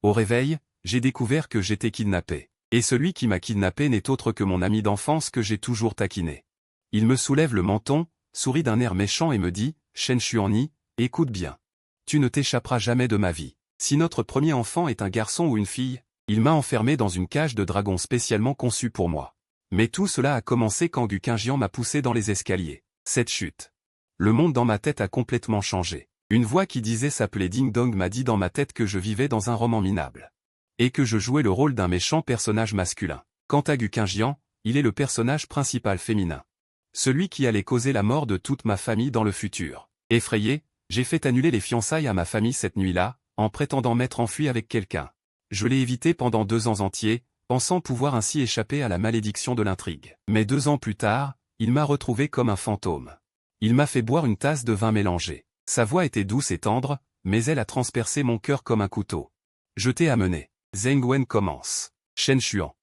Au réveil, j'ai découvert que j'étais kidnappé. Et celui qui m'a kidnappé n'est autre que mon ami d'enfance que j'ai toujours taquiné. Il me soulève le menton, sourit d'un air méchant et me dit, « Shen Xuanyi, écoute bien. Tu ne t'échapperas jamais de ma vie. Si notre premier enfant est un garçon ou une fille, il m'a enfermé dans une cage de dragon spécialement conçue pour moi. Mais tout cela a commencé quand Gu Qingjian m'a poussé dans les escaliers. Cette chute. Le monde dans ma tête a complètement changé. Une voix qui disait s'appeler Ding Dong m'a dit dans ma tête que je vivais dans un roman minable. Et que je jouais le rôle d'un méchant personnage masculin. Quant à Gu Qingjian, il est le personnage principal féminin. Celui qui allait causer la mort de toute ma famille dans le futur. Effrayé, j'ai fait annuler les fiançailles à ma famille cette nuit-là, en prétendant m'être enfui avec quelqu'un. Je l'ai évité pendant 2 ans entiers, pensant pouvoir ainsi échapper à la malédiction de l'intrigue. Mais 2 ans plus tard, il m'a retrouvé comme un fantôme. Il m'a fait boire une tasse de vin mélangé. Sa voix était douce et tendre, mais elle a transpercé mon cœur comme un couteau. Je t'ai amené. Zheng Wen commence. Shen Xuan.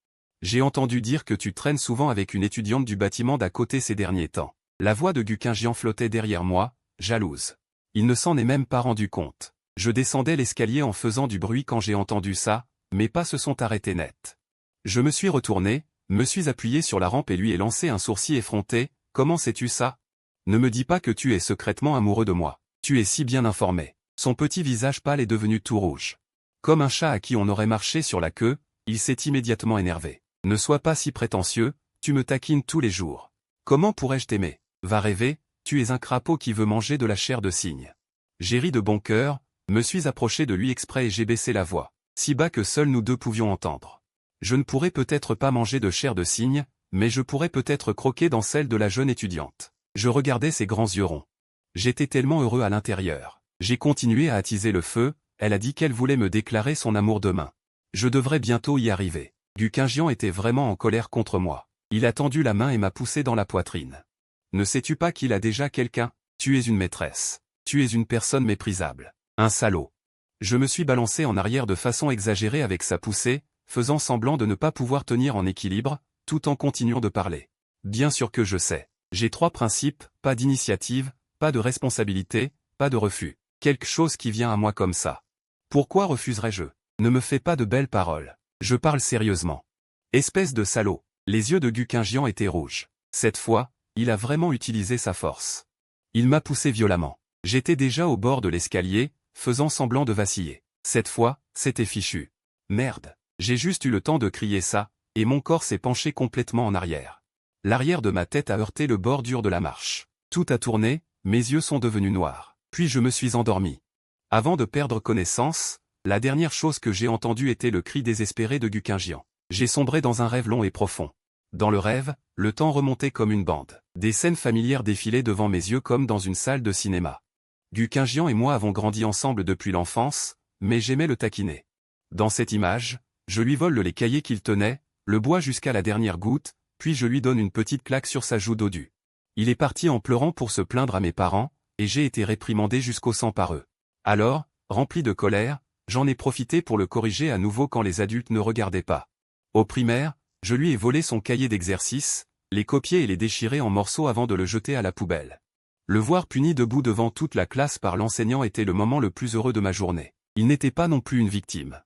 J'ai entendu dire que tu traînes souvent avec une étudiante du bâtiment d'à côté ces derniers temps. La voix de Gu Qingjian flottait derrière moi, jalouse. Il ne s'en est même pas rendu compte. Je descendais l'escalier en faisant du bruit quand j'ai entendu ça, mes pas se sont arrêtés net. Je me suis retourné, me suis appuyé sur la rampe et lui ai lancé un sourcil effronté. Comment sais-tu ça? Ne me dis pas que tu es secrètement amoureux de moi. Tu es si bien informé. Son petit visage pâle est devenu tout rouge. Comme un chat à qui on aurait marché sur la queue, il s'est immédiatement énervé. Ne sois pas si prétentieux, tu me taquines tous les jours. Comment pourrais-je t'aimer? Va rêver, tu es un crapaud qui veut manger de la chair de cygne. J'ai ri de bon cœur, me suis approché de lui exprès et j'ai baissé la voix, si bas que seuls nous deux pouvions entendre. Je ne pourrais peut-être pas manger de chair de cygne, mais je pourrais peut-être croquer dans celle de la jeune étudiante. Je regardais ses grands yeux ronds. J'étais tellement heureux à l'intérieur. J'ai continué à attiser le feu, elle a dit qu'elle voulait me déclarer son amour demain. Je devrais bientôt y arriver. Gu Qingjian était vraiment en colère contre moi. Il a tendu la main et m'a poussé dans la poitrine. Ne sais-tu pas qu'il a déjà quelqu'un? Tu es une maîtresse. Tu es une personne méprisable. Un salaud. Je me suis balancé en arrière de façon exagérée avec sa poussée, faisant semblant de ne pas pouvoir tenir en équilibre, tout en continuant de parler. Bien sûr que je sais. J'ai 3 principes, pas d'initiative, pas de responsabilité, pas de refus. Quelque chose qui vient à moi comme ça. Pourquoi refuserais-je? Ne me fais pas de belles paroles. Je parle sérieusement. Espèce de salaud. Les yeux de Gu Qingjian étaient rouges. Cette fois, il a vraiment utilisé sa force. Il m'a poussé violemment. J'étais déjà au bord de l'escalier, faisant semblant de vaciller. Cette fois, c'était fichu. Merde. J'ai juste eu le temps de crier ça, et mon corps s'est penché complètement en arrière. L'arrière de ma tête a heurté le bord dur de la marche. Tout a tourné, mes yeux sont devenus noirs. Puis je me suis endormi. Avant de perdre connaissance, la dernière chose que j'ai entendue était le cri désespéré de Gu Qingjian. J'ai sombré dans un rêve long et profond. Dans le rêve, le temps remontait comme une bande. Des scènes familières défilaient devant mes yeux comme dans une salle de cinéma. Gu Qingjian et moi avons grandi ensemble depuis l'enfance, mais j'aimais le taquiner. Dans cette image, je lui vole les cahiers qu'il tenait, le bois jusqu'à la dernière goutte, puis je lui donne une petite claque sur sa joue dodue. Il est parti en pleurant pour se plaindre à mes parents, et j'ai été réprimandé jusqu'au sang par eux. Alors, rempli de colère, j'en ai profité pour le corriger à nouveau quand les adultes ne regardaient pas. Au primaire, je lui ai volé son cahier d'exercice, les copier et les déchirer en morceaux avant de le jeter à la poubelle. Le voir puni debout devant toute la classe par l'enseignant était le moment le plus heureux de ma journée. Il n'était pas non plus une victime.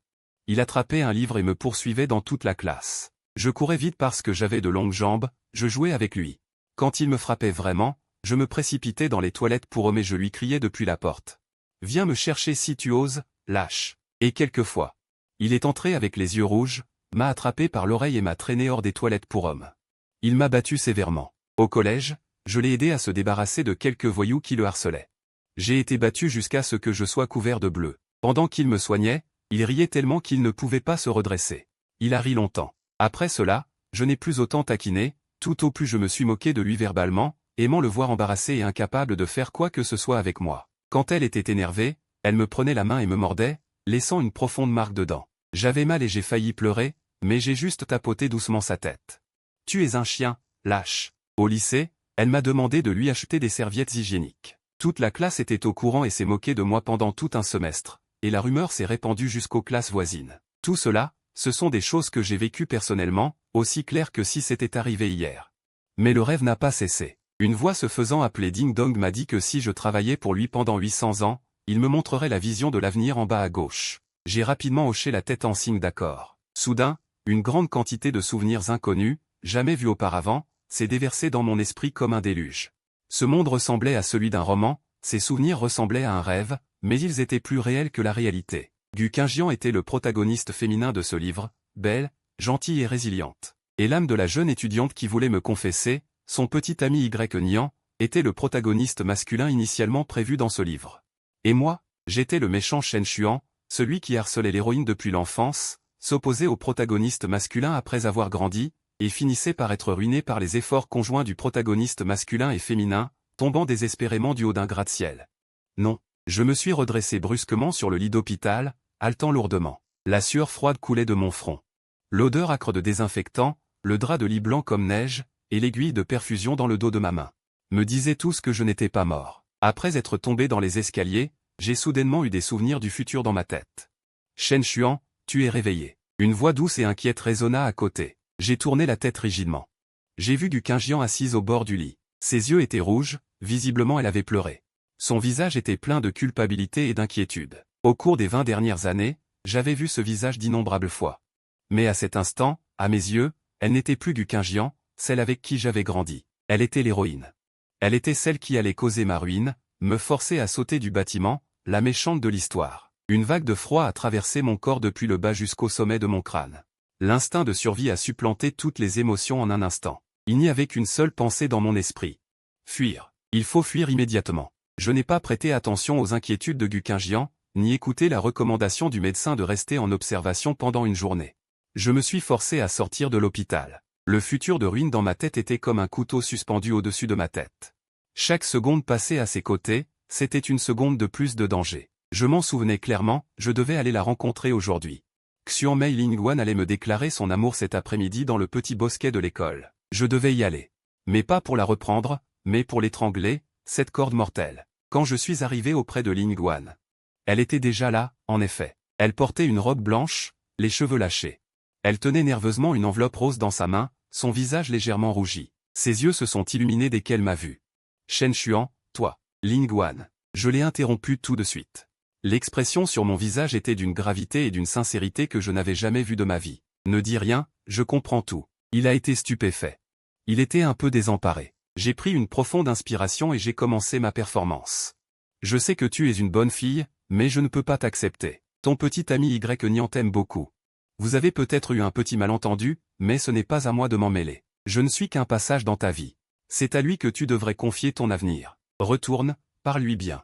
Il attrapait un livre et me poursuivait dans toute la classe. Je courais vite parce que j'avais de longues jambes, je jouais avec lui. Quand il me frappait vraiment, je me précipitais dans les toilettes pour eux mais je lui criais depuis la porte. « Viens me chercher si tu oses, lâche !» Et quelquefois. Il est entré avec les yeux rouges, m'a attrapé par l'oreille et m'a traîné hors des toilettes pour hommes. Il m'a battu sévèrement. Au collège, je l'ai aidé à se débarrasser de quelques voyous qui le harcelaient. J'ai été battu jusqu'à ce que je sois couvert de bleu. Pendant qu'il me soignait, il riait tellement qu'il ne pouvait pas se redresser. Il a ri longtemps. Après cela, je n'ai plus autant taquiné, tout au plus je me suis moqué de lui verbalement, aimant le voir embarrassé et incapable de faire quoi que ce soit avec moi. Quand elle était énervée, elle me prenait la main et me mordait, laissant une profonde marque dedans. J'avais mal et j'ai failli pleurer, mais j'ai juste tapoté doucement sa tête. « Tu es un chien, lâche !» Au lycée, elle m'a demandé de lui acheter des serviettes hygiéniques. Toute la classe était au courant et s'est moquée de moi pendant tout un semestre, et la rumeur s'est répandue jusqu'aux classes voisines. Tout cela, ce sont des choses que j'ai vécues personnellement, aussi claires que si c'était arrivé hier. Mais le rêve n'a pas cessé. Une voix se faisant appeler Ding Dong m'a dit que si je travaillais pour lui pendant 800 ans, il me montrerait la vision de l'avenir en bas à gauche. J'ai rapidement hoché la tête en signe d'accord. Soudain, une grande quantité de souvenirs inconnus, jamais vus auparavant, s'est déversée dans mon esprit comme un déluge. Ce monde ressemblait à celui d'un roman, ces souvenirs ressemblaient à un rêve, mais ils étaient plus réels que la réalité. Gu Qingjian était le protagoniste féminin de ce livre, belle, gentille et résiliente. Et l'âme de la jeune étudiante qui voulait me confesser, son petit ami Y Nian, était le protagoniste masculin initialement prévu dans ce livre. Et moi, j'étais le méchant Shen Xuan, celui qui harcelait l'héroïne depuis l'enfance, s'opposait au protagoniste masculin après avoir grandi, et finissait par être ruiné par les efforts conjoints du protagoniste masculin et féminin, tombant désespérément du haut d'un gratte-ciel. Non, je me suis redressé brusquement sur le lit d'hôpital, haletant lourdement. La sueur froide coulait de mon front. L'odeur âcre de désinfectant, le drap de lit blanc comme neige, et l'aiguille de perfusion dans le dos de ma main, me disaient tous que je n'étais pas mort. Après être tombé dans les escaliers, j'ai soudainement eu des souvenirs du futur dans ma tête. Shen Xuan, tu es réveillé. Une voix douce et inquiète résonna à côté. J'ai tourné la tête rigidement. J'ai vu Gu Qingjian assise au bord du lit. Ses yeux étaient rouges, visiblement elle avait pleuré. Son visage était plein de culpabilité et d'inquiétude. Au cours des 20 dernières années, j'avais vu ce visage d'innombrables fois. Mais à cet instant, à mes yeux, elle n'était plus Gu Qingjian, celle avec qui j'avais grandi. Elle était l'héroïne. Elle était celle qui allait causer ma ruine, me forcer à sauter du bâtiment, la méchante de l'histoire. Une vague de froid a traversé mon corps depuis le bas jusqu'au sommet de mon crâne. L'instinct de survie a supplanté toutes les émotions en un instant. Il n'y avait qu'une seule pensée dans mon esprit. Fuir. Il faut fuir immédiatement. Je n'ai pas prêté attention aux inquiétudes de Gu Qingjian, ni écouté la recommandation du médecin de rester en observation pendant une journée. Je me suis forcé à sortir de l'hôpital. Le futur de ruine dans ma tête était comme un couteau suspendu au-dessus de ma tête. Chaque seconde passée à ses côtés, c'était une seconde de plus de danger. Je m'en souvenais clairement, je devais aller la rencontrer aujourd'hui. Xuan Mei Lingguan allait me déclarer son amour cet après-midi dans le petit bosquet de l'école. Je devais y aller. Mais pas pour la reprendre, mais pour l'étrangler, cette corde mortelle. Quand je suis arrivé auprès de Lingguan, elle était déjà là, en effet. Elle portait une robe blanche, les cheveux lâchés. Elle tenait nerveusement une enveloppe rose dans sa main, son visage légèrement rougi. Ses yeux se sont illuminés dès qu'elle m'a vu. Shen Xuan, toi, Lingguan. Je l'ai interrompu tout de suite. L'expression sur mon visage était d'une gravité et d'une sincérité que je n'avais jamais vue de ma vie. Ne dis rien, je comprends tout. Il a été stupéfait. Il était un peu désemparé. J'ai pris une profonde inspiration et j'ai commencé ma performance. Je sais que tu es une bonne fille, mais je ne peux pas t'accepter. Ton petit ami Y Nian t'aime beaucoup. Vous avez peut-être eu un petit malentendu, mais ce n'est pas à moi de m'en mêler. Je ne suis qu'un passage dans ta vie. C'est à lui que tu devrais confier ton avenir. Retourne, parle-lui bien.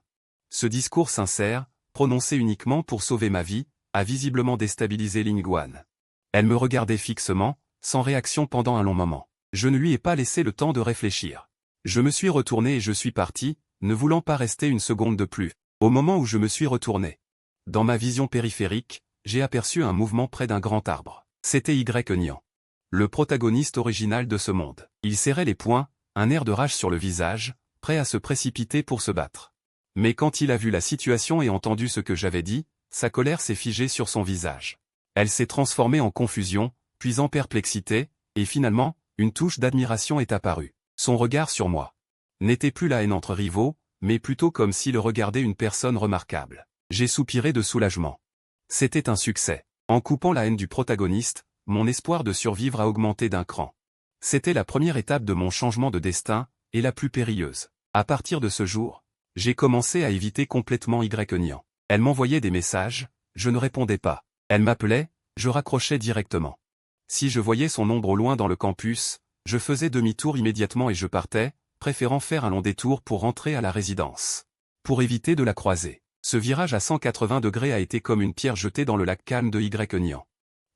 Ce discours sincère, prononcé uniquement pour sauver ma vie, a visiblement déstabilisé Lingguan. Elle me regardait fixement, sans réaction pendant un long moment. Je ne lui ai pas laissé le temps de réfléchir. Je me suis retourné et je suis parti, ne voulant pas rester une seconde de plus. Au moment où je me suis retourné, dans ma vision périphérique, j'ai aperçu un mouvement près d'un grand arbre. C'était Y Nian, le protagoniste original de ce monde. Il serrait les poings, un air de rage sur le visage, prêt à se précipiter pour se battre. Mais quand il a vu la situation et entendu ce que j'avais dit, sa colère s'est figée sur son visage. Elle s'est transformée en confusion, puis en perplexité, et finalement, une touche d'admiration est apparue. Son regard sur moi n'était plus la haine entre rivaux, mais plutôt comme s'il regardait une personne remarquable. J'ai soupiré de soulagement. C'était un succès. En coupant la haine du protagoniste, mon espoir de survivre a augmenté d'un cran. C'était la première étape de mon changement de destin, et la plus périlleuse. À partir de ce jour, j'ai commencé à éviter complètement Y Nian. Elle m'envoyait des messages, je ne répondais pas. Elle m'appelait, je raccrochais directement. Si je voyais son ombre au loin dans le campus, je faisais demi-tour immédiatement et je partais, préférant faire un long détour pour rentrer à la résidence. Pour éviter de la croiser. Ce virage à 180 degrés a été comme une pierre jetée dans le lac calme de Y Nian.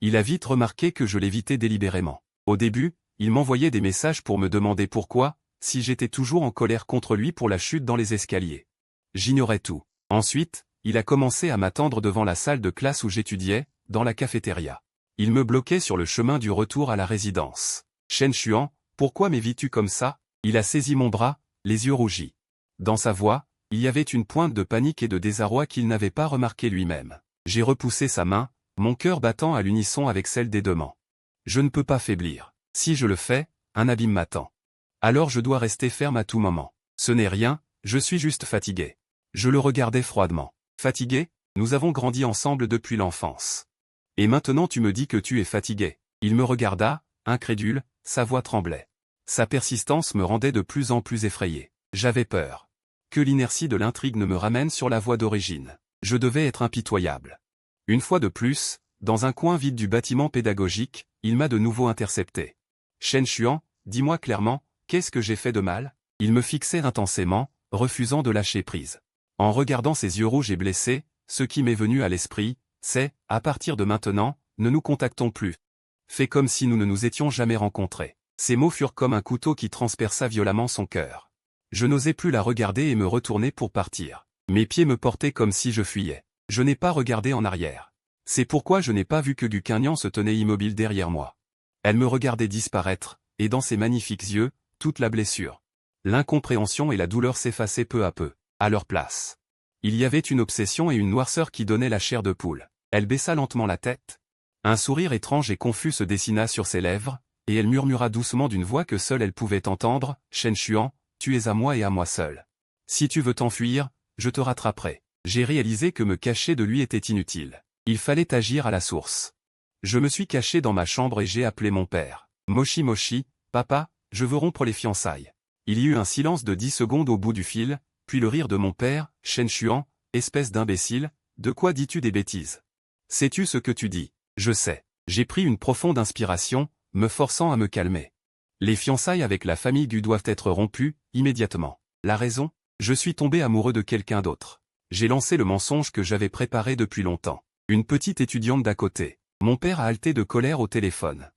Il a vite remarqué que je l'évitais délibérément. Au début, il m'envoyait des messages pour me demander pourquoi, si j'étais toujours en colère contre lui pour la chute dans les escaliers. J'ignorais tout. Ensuite, il a commencé à m'attendre devant la salle de classe où j'étudiais, dans la cafétéria. Il me bloquait sur le chemin du retour à la résidence. Shen Xuan, pourquoi m'évis-tu comme ça? Il a saisi mon bras, les yeux rougis. Dans sa voix, il y avait une pointe de panique et de désarroi qu'il n'avait pas remarqué lui-même. J'ai repoussé sa main, mon cœur battant à l'unisson avec celle des deux mains. Je ne peux pas faiblir. Si je le fais, un abîme m'attend. Alors je dois rester ferme à tout moment. Ce n'est rien, je suis juste fatigué. Je le regardais froidement. Fatigué? Nous avons grandi ensemble depuis l'enfance. Et maintenant tu me dis que tu es fatigué. Il me regarda, incrédule, sa voix tremblait. Sa persistance me rendait de plus en plus effrayé. J'avais peur. Que l'inertie de l'intrigue ne me ramène sur la voie d'origine. Je devais être impitoyable. Une fois de plus, dans un coin vide du bâtiment pédagogique, il m'a de nouveau intercepté. Chen Xuan, dis-moi clairement, qu'est-ce que j'ai fait de mal? Il me fixait intensément, refusant de lâcher prise. En regardant ses yeux rouges et blessés, ce qui m'est venu à l'esprit, c'est, à partir de maintenant, ne nous contactons plus. Fais comme si nous ne nous étions jamais rencontrés. Ces mots furent comme un couteau qui transperça violemment son cœur. Je n'osais plus la regarder et me retourner pour partir. Mes pieds me portaient comme si je fuyais. Je n'ai pas regardé en arrière. C'est pourquoi je n'ai pas vu que Gu Quignan se tenait immobile derrière moi. Elle me regardait disparaître, et dans ses magnifiques yeux, toute la blessure. L'incompréhension et la douleur s'effaçaient peu à peu, à leur place. Il y avait une obsession et une noirceur qui donnaient la chair de poule. Elle baissa lentement la tête. Un sourire étrange et confus se dessina sur ses lèvres, et elle murmura doucement d'une voix que seule elle pouvait entendre, « Chen Xuan, tu es à moi et à moi seul. Si tu veux t'enfuir, je te rattraperai. » J'ai réalisé que me cacher de lui était inutile. Il fallait agir à la source. Je me suis caché dans ma chambre et j'ai appelé mon père. « Moshi Moshi, papa, je veux rompre les fiançailles. » Il y eut un silence de 10 secondes au bout du fil, puis le rire de mon père, « Chen Xuan, espèce d'imbécile, de quoi dis-tu des bêtises? Sais-tu ce que tu dis? » Je sais. J'ai pris une profonde inspiration, me forçant à me calmer. Les fiançailles avec la famille Gu doivent être rompues, immédiatement. La raison? Je suis tombé amoureux de quelqu'un d'autre. J'ai lancé le mensonge que j'avais préparé depuis longtemps. Une petite étudiante d'à côté. Mon père a haleté de colère au téléphone.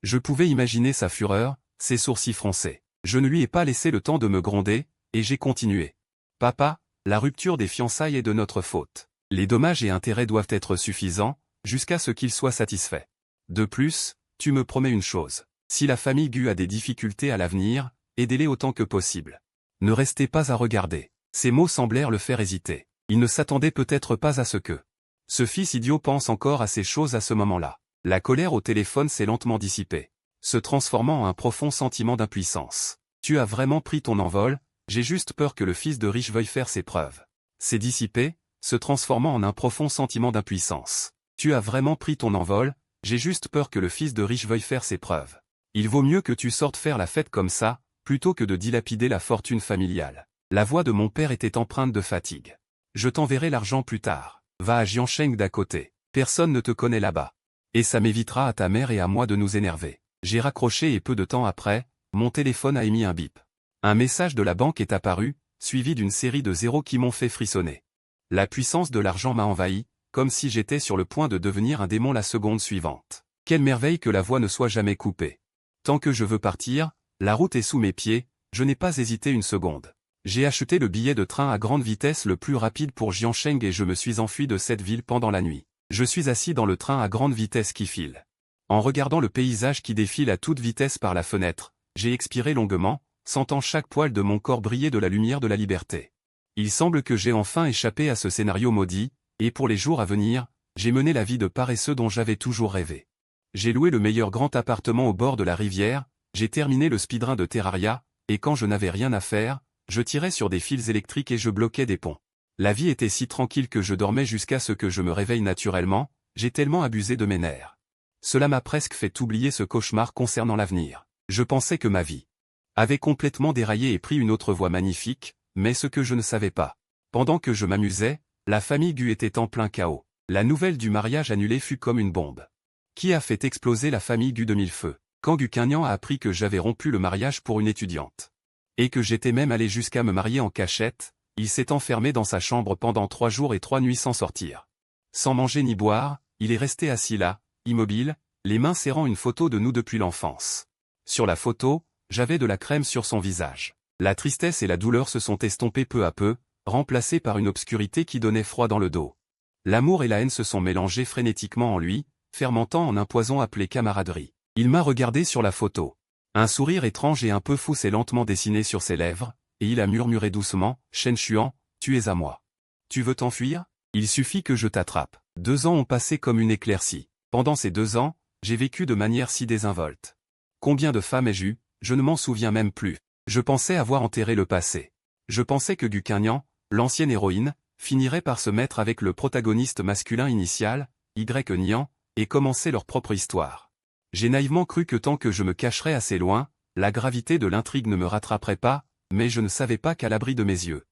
Je pouvais imaginer sa fureur, ses sourcils froncés. Je ne lui ai pas laissé le temps de me gronder, et j'ai continué. Papa, la rupture des fiançailles est de notre faute. Les dommages et intérêts doivent être suffisants, jusqu'à ce qu'il soit satisfait. De plus, tu me promets une chose. Si la famille Gu a des difficultés à l'avenir, aidez-les autant que possible. Ne restez pas à regarder. Ces mots semblèrent le faire hésiter. Il ne s'attendait peut-être pas à ce que ce fils idiot pense encore à ces choses à ce moment-là. La colère au téléphone s'est lentement dissipée, se transformant en un profond sentiment d'impuissance. Tu as vraiment pris ton envol, j'ai juste peur que le fils de riche veuille faire ses preuves. C'est dissipé, se transformant en un profond sentiment d'impuissance. Tu as vraiment pris ton envol, j'ai juste peur que le fils de riche veuille faire ses preuves. Il vaut mieux que tu sortes faire la fête comme ça, plutôt que de dilapider la fortune familiale. La voix de mon père était empreinte de fatigue. Je t'enverrai l'argent plus tard. Va à Jiansheng d'à côté. Personne ne te connaît là-bas. Et ça m'évitera à ta mère et à moi de nous énerver. J'ai raccroché et peu de temps après, mon téléphone a émis un bip. Un message de la banque est apparu, suivi d'une série de zéros qui m'ont fait frissonner. La puissance de l'argent m'a envahi, comme si j'étais sur le point de devenir un démon la seconde suivante. Quelle merveille que la voie ne soit jamais coupée. Tant que je veux partir, la route est sous mes pieds, je n'ai pas hésité une seconde. J'ai acheté le billet de train à grande vitesse le plus rapide pour Jiansheng et je me suis enfui de cette ville pendant la nuit. Je suis assis dans le train à grande vitesse qui file. En regardant le paysage qui défile à toute vitesse par la fenêtre, j'ai expiré longuement, sentant chaque poil de mon corps briller de la lumière de la liberté. Il semble que j'ai enfin échappé à ce scénario maudit, et pour les jours à venir, j'ai mené la vie de paresseux dont j'avais toujours rêvé. J'ai loué le meilleur grand appartement au bord de la rivière, j'ai terminé le speedrun de Terraria, et quand je n'avais rien à faire, je tirais sur des fils électriques et je bloquais des ponts. La vie était si tranquille que je dormais jusqu'à ce que je me réveille naturellement, j'ai tellement abusé de mes nerfs. Cela m'a presque fait oublier ce cauchemar concernant l'avenir. Je pensais que ma vie avait complètement déraillé et pris une autre voie magnifique, mais ce que je ne savais pas. Pendant que je m'amusais, la famille Gu était en plein chaos. La nouvelle du mariage annulé fut comme une bombe. Qui a fait exploser la famille Gu de mille feux? Quand Gu Quignan a appris que j'avais rompu le mariage pour une étudiante. Et que j'étais même allé jusqu'à me marier en cachette, il s'est enfermé dans sa chambre pendant 3 jours et 3 nuits sans sortir. Sans manger ni boire, il est resté assis là, immobile, les mains serrant une photo de nous depuis l'enfance. Sur la photo, j'avais de la crème sur son visage. La tristesse et la douleur se sont estompées peu à peu, remplacées par une obscurité qui donnait froid dans le dos. L'amour et la haine se sont mélangés frénétiquement en lui, fermentant en un poison appelé camaraderie. Il m'a regardé sur la photo. Un sourire étrange et un peu fou s'est lentement dessiné sur ses lèvres, et il a murmuré doucement, « Chen Xuan, tu es à moi. Tu veux t'enfuir? Il suffit que je t'attrape. » 2 ans ont passé comme une éclaircie. Pendant ces 2 ans, j'ai vécu de manière si désinvolte. Combien de femmes ai-je eues? Je ne m'en souviens même plus. Je pensais avoir enterré le passé. Je pensais que Gu Quignan, l'ancienne héroïne, finiraient par se mettre avec le protagoniste masculin initial, Y Nian, et commencer leur propre histoire. J'ai naïvement cru que tant que je me cacherais assez loin, la gravité de l'intrigue ne me rattraperait pas, mais je ne savais pas qu'à l'abri de mes yeux,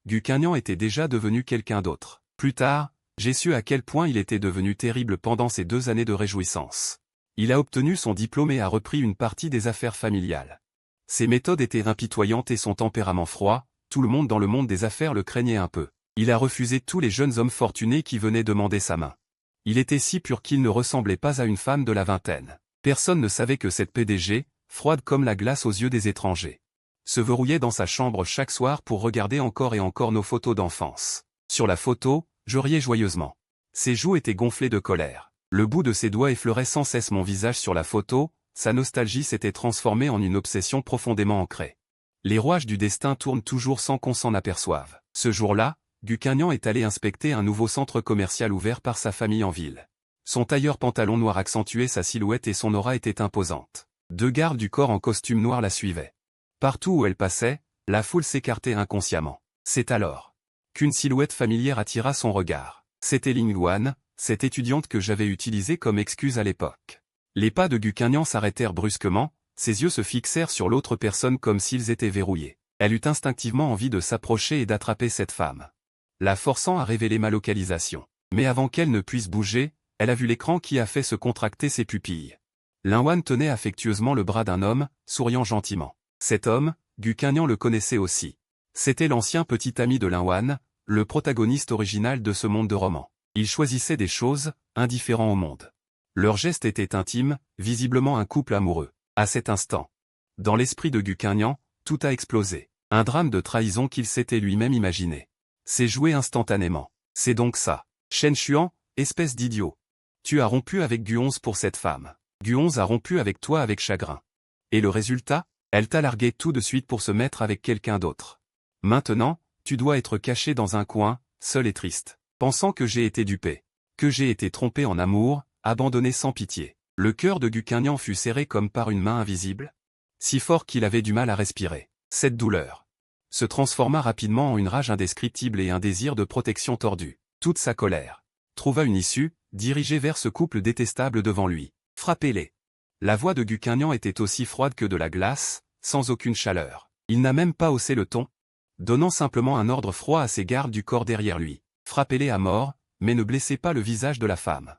Gu Quinlan était déjà devenu quelqu'un d'autre. Plus tard, j'ai su à quel point il était devenu terrible pendant ces 2 années de réjouissance. Il a obtenu son diplôme et a repris une partie des affaires familiales. Ses méthodes étaient impitoyantes et son tempérament froid, tout le monde dans le monde des affaires le craignait un peu. Il a refusé tous les jeunes hommes fortunés qui venaient demander sa main. Il était si pur qu'il ne ressemblait pas à une femme de la vingtaine. Personne ne savait que cette PDG, froide comme la glace aux yeux des étrangers, se verrouillait dans sa chambre chaque soir pour regarder encore et encore nos photos d'enfance. Sur la photo, je riais joyeusement. Ses joues étaient gonflées de colère. Le bout de ses doigts effleurait sans cesse mon visage sur la photo, sa nostalgie s'était transformée en une obsession profondément ancrée. Les rouages du destin tournent toujours sans qu'on s'en aperçoive. Ce jour-là, Gu Quinlan est allé inspecter un nouveau centre commercial ouvert par sa famille en ville. Son tailleur pantalon noir accentuait sa silhouette et son aura était imposante. 2 gardes du corps en costume noir la suivaient. Partout où elle passait, la foule s'écartait inconsciemment. C'est alors qu'une silhouette familière attira son regard. C'était Ling Luan, cette étudiante que j'avais utilisée comme excuse à l'époque. Les pas de Gu Quinlan s'arrêtèrent brusquement, ses yeux se fixèrent sur l'autre personne comme s'ils étaient verrouillés. Elle eut instinctivement envie de s'approcher et d'attraper cette femme, la forçant à révéler ma localisation. Mais avant qu'elle ne puisse bouger, elle a vu l'écran qui a fait se contracter ses pupilles. Lin Wan tenait affectueusement le bras d'un homme, souriant gentiment. Cet homme, Gu Quinlan le connaissait aussi. C'était l'ancien petit ami de Lin Wan, le protagoniste original de ce monde de romans. Ils choisissaient des choses, indifférents au monde. Leur geste était intime, visiblement un couple amoureux. À cet instant, dans l'esprit de Gu Quinlan, tout a explosé. Un drame de trahison qu'il s'était lui-même imaginé. C'est joué instantanément. C'est donc ça. Shen Xuan, espèce d'idiot. Tu as rompu avec Guonze pour cette femme. Guonze a rompu avec toi avec chagrin. Et le résultat? Elle t'a largué tout de suite pour se mettre avec quelqu'un d'autre. Maintenant, tu dois être caché dans un coin, seul et triste, pensant que j'ai été dupé, que j'ai été trompé en amour, abandonné sans pitié. Le cœur de Gu Quinlan fut serré comme par une main invisible, si fort qu'il avait du mal à respirer. Cette douleur se transforma rapidement en une rage indescriptible et un désir de protection tordu. Toute sa colère trouva une issue, dirigée vers ce couple détestable devant lui. Frappez-les. La voix de Gu Quinlan était aussi froide que de la glace, sans aucune chaleur. Il n'a même pas haussé le ton, donnant simplement un ordre froid à ses gardes du corps derrière lui. Frappez-les à mort, mais ne blessez pas le visage de la femme.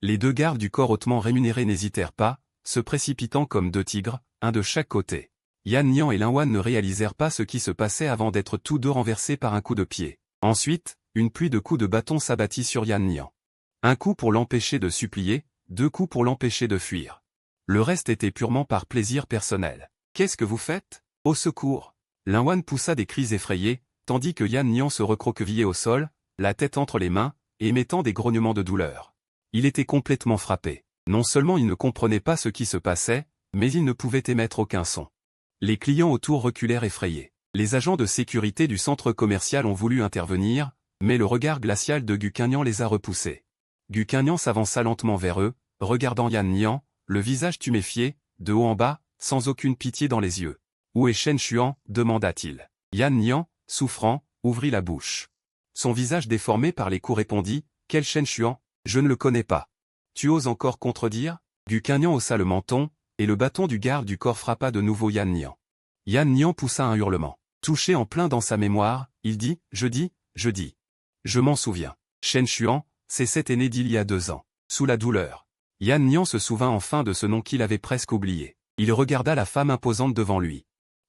Les 2 gardes du corps hautement rémunérés n'hésitèrent pas, se précipitant comme 2 tigres, un de chaque côté. Yan Nian et Lin Wan ne réalisèrent pas ce qui se passait avant d'être tous 2 renversés par un coup de pied. Ensuite, une pluie de coups de bâton s'abattit sur Yan Nian. Un coup pour l'empêcher de supplier, 2 coups pour l'empêcher de fuir. Le reste était purement par plaisir personnel. Qu'est-ce que vous faites? Au secours! Lin Wan poussa des cris effrayés, tandis que Yan Nian se recroquevillait au sol, la tête entre les mains, et émettant des grognements de douleur. Il était complètement frappé. Non seulement il ne comprenait pas ce qui se passait, mais il ne pouvait émettre aucun son. Les clients autour reculèrent effrayés. Les agents de sécurité du centre commercial ont voulu intervenir, mais le regard glacial de Gu Quinlan les a repoussés. Gu Quinlan s'avança lentement vers eux, regardant Yan Nian, le visage tuméfié, de haut en bas, sans aucune pitié dans les yeux. « Où est Shen Xuan ?» demanda-t-il. Yan Nian, souffrant, ouvrit la bouche. Son visage déformé par les coups répondit « Quel Shen Xuan? Je ne le connais pas. » Tu oses encore contredire? Gu Quinlan haussa le menton, et le bâton du garde du corps frappa de nouveau Yan Nian. Yan Nian poussa un hurlement. Touché en plein dans sa mémoire, il dit « Je dis. Je m'en souviens. Shen Xuan, c'est cet aîné d'il y a 2 ans. » Sous la douleur, Yan Nian se souvint enfin de ce nom qu'il avait presque oublié. Il regarda la femme imposante devant lui.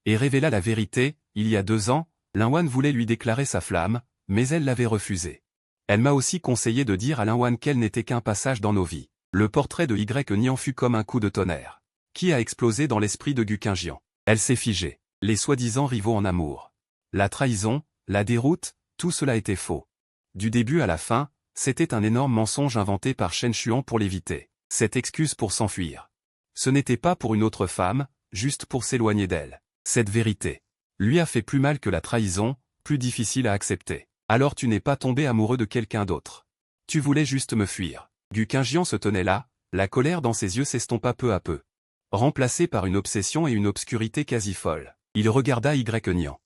Et révéla la vérité, il y a 2 ans, Lin Wan voulait lui déclarer sa flamme, mais elle l'avait refusé. Elle m'a aussi conseillé de dire à Lin Wan qu'elle n'était qu'un passage dans nos vies. Le portrait de Y Nian fut comme un coup de tonnerre, qui a explosé dans l'esprit de Gu Quinlan. Elle s'est figée. Les soi-disant rivaux en amour. La trahison, la déroute, tout cela était faux. Du début à la fin, c'était un énorme mensonge inventé par Shen Xuan pour l'éviter. Cette excuse pour s'enfuir. Ce n'était pas pour une autre femme, juste pour s'éloigner d'elle. Cette vérité lui a fait plus mal que la trahison, plus difficile à accepter. Alors tu n'es pas tombé amoureux de quelqu'un d'autre. Tu voulais juste me fuir. Gu Quinlan se tenait là, la colère dans ses yeux s'estompa peu à peu. Remplacée par une obsession et une obscurité quasi folle. Il regarda Y Nian.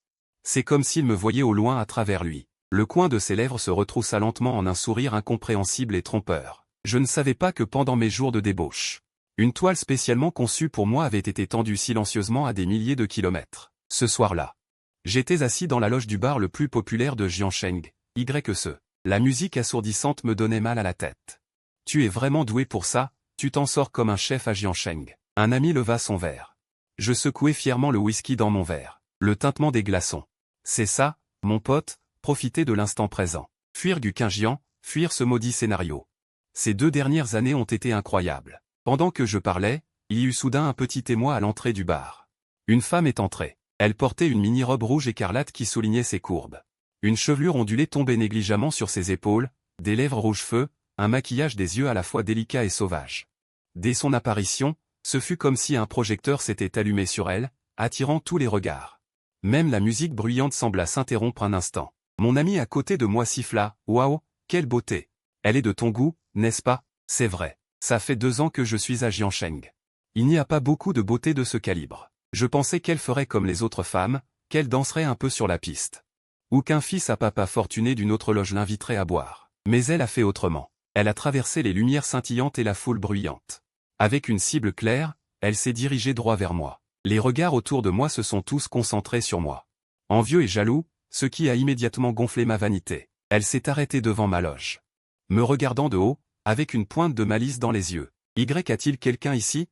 C'est comme s'il me voyait au loin à travers lui. Le coin de ses lèvres se retroussa lentement en un sourire incompréhensible et trompeur. Je ne savais pas que pendant mes jours de débauche, une toile spécialement conçue pour moi avait été tendue silencieusement à des milliers de kilomètres. Ce soir-là, j'étais assis dans la loge du bar le plus populaire de Jiangsheng, YE. La musique assourdissante me donnait mal à la tête. Tu es vraiment doué pour ça, tu t'en sors comme un chef à Jiangsheng. Un ami leva son verre. Je secouai fièrement le whisky dans mon verre. Le tintement des glaçons. C'est ça, mon pote, profiter de l'instant présent. Fuir Guqinjian, fuir ce maudit scénario. Ces 2 dernières années ont été incroyables. Pendant que je parlais, il y eut soudain un petit émoi à l'entrée du bar. Une femme est entrée. Elle portait une mini-robe rouge écarlate qui soulignait ses courbes. Une chevelure ondulée tombait négligemment sur ses épaules, des lèvres rouge feu, un maquillage des yeux à la fois délicat et sauvage. Dès son apparition, ce fut comme si un projecteur s'était allumé sur elle, attirant tous les regards. Même la musique bruyante sembla s'interrompre un instant. Mon ami à côté de moi siffla « Waouh, quelle beauté! Elle est de ton goût, n'est-ce pas? C'est vrai. Ça fait 2 ans que je suis à Jiangsheng. Il n'y a pas beaucoup de beauté de ce calibre. Je pensais qu'elle ferait comme les autres femmes, qu'elle danserait un peu sur la piste. Ou qu'un fils à papa fortuné d'une autre loge l'inviterait à boire. Mais elle a fait autrement. Elle a traversé les lumières scintillantes et la foule bruyante. Avec une cible claire, elle s'est dirigée droit vers moi. Les regards autour de moi se sont tous concentrés sur moi. Envieux et jaloux, ce qui a immédiatement gonflé ma vanité. Elle s'est arrêtée devant ma loge. Me regardant de haut, avec une pointe de malice dans les yeux. A-t-il quelqu'un ici?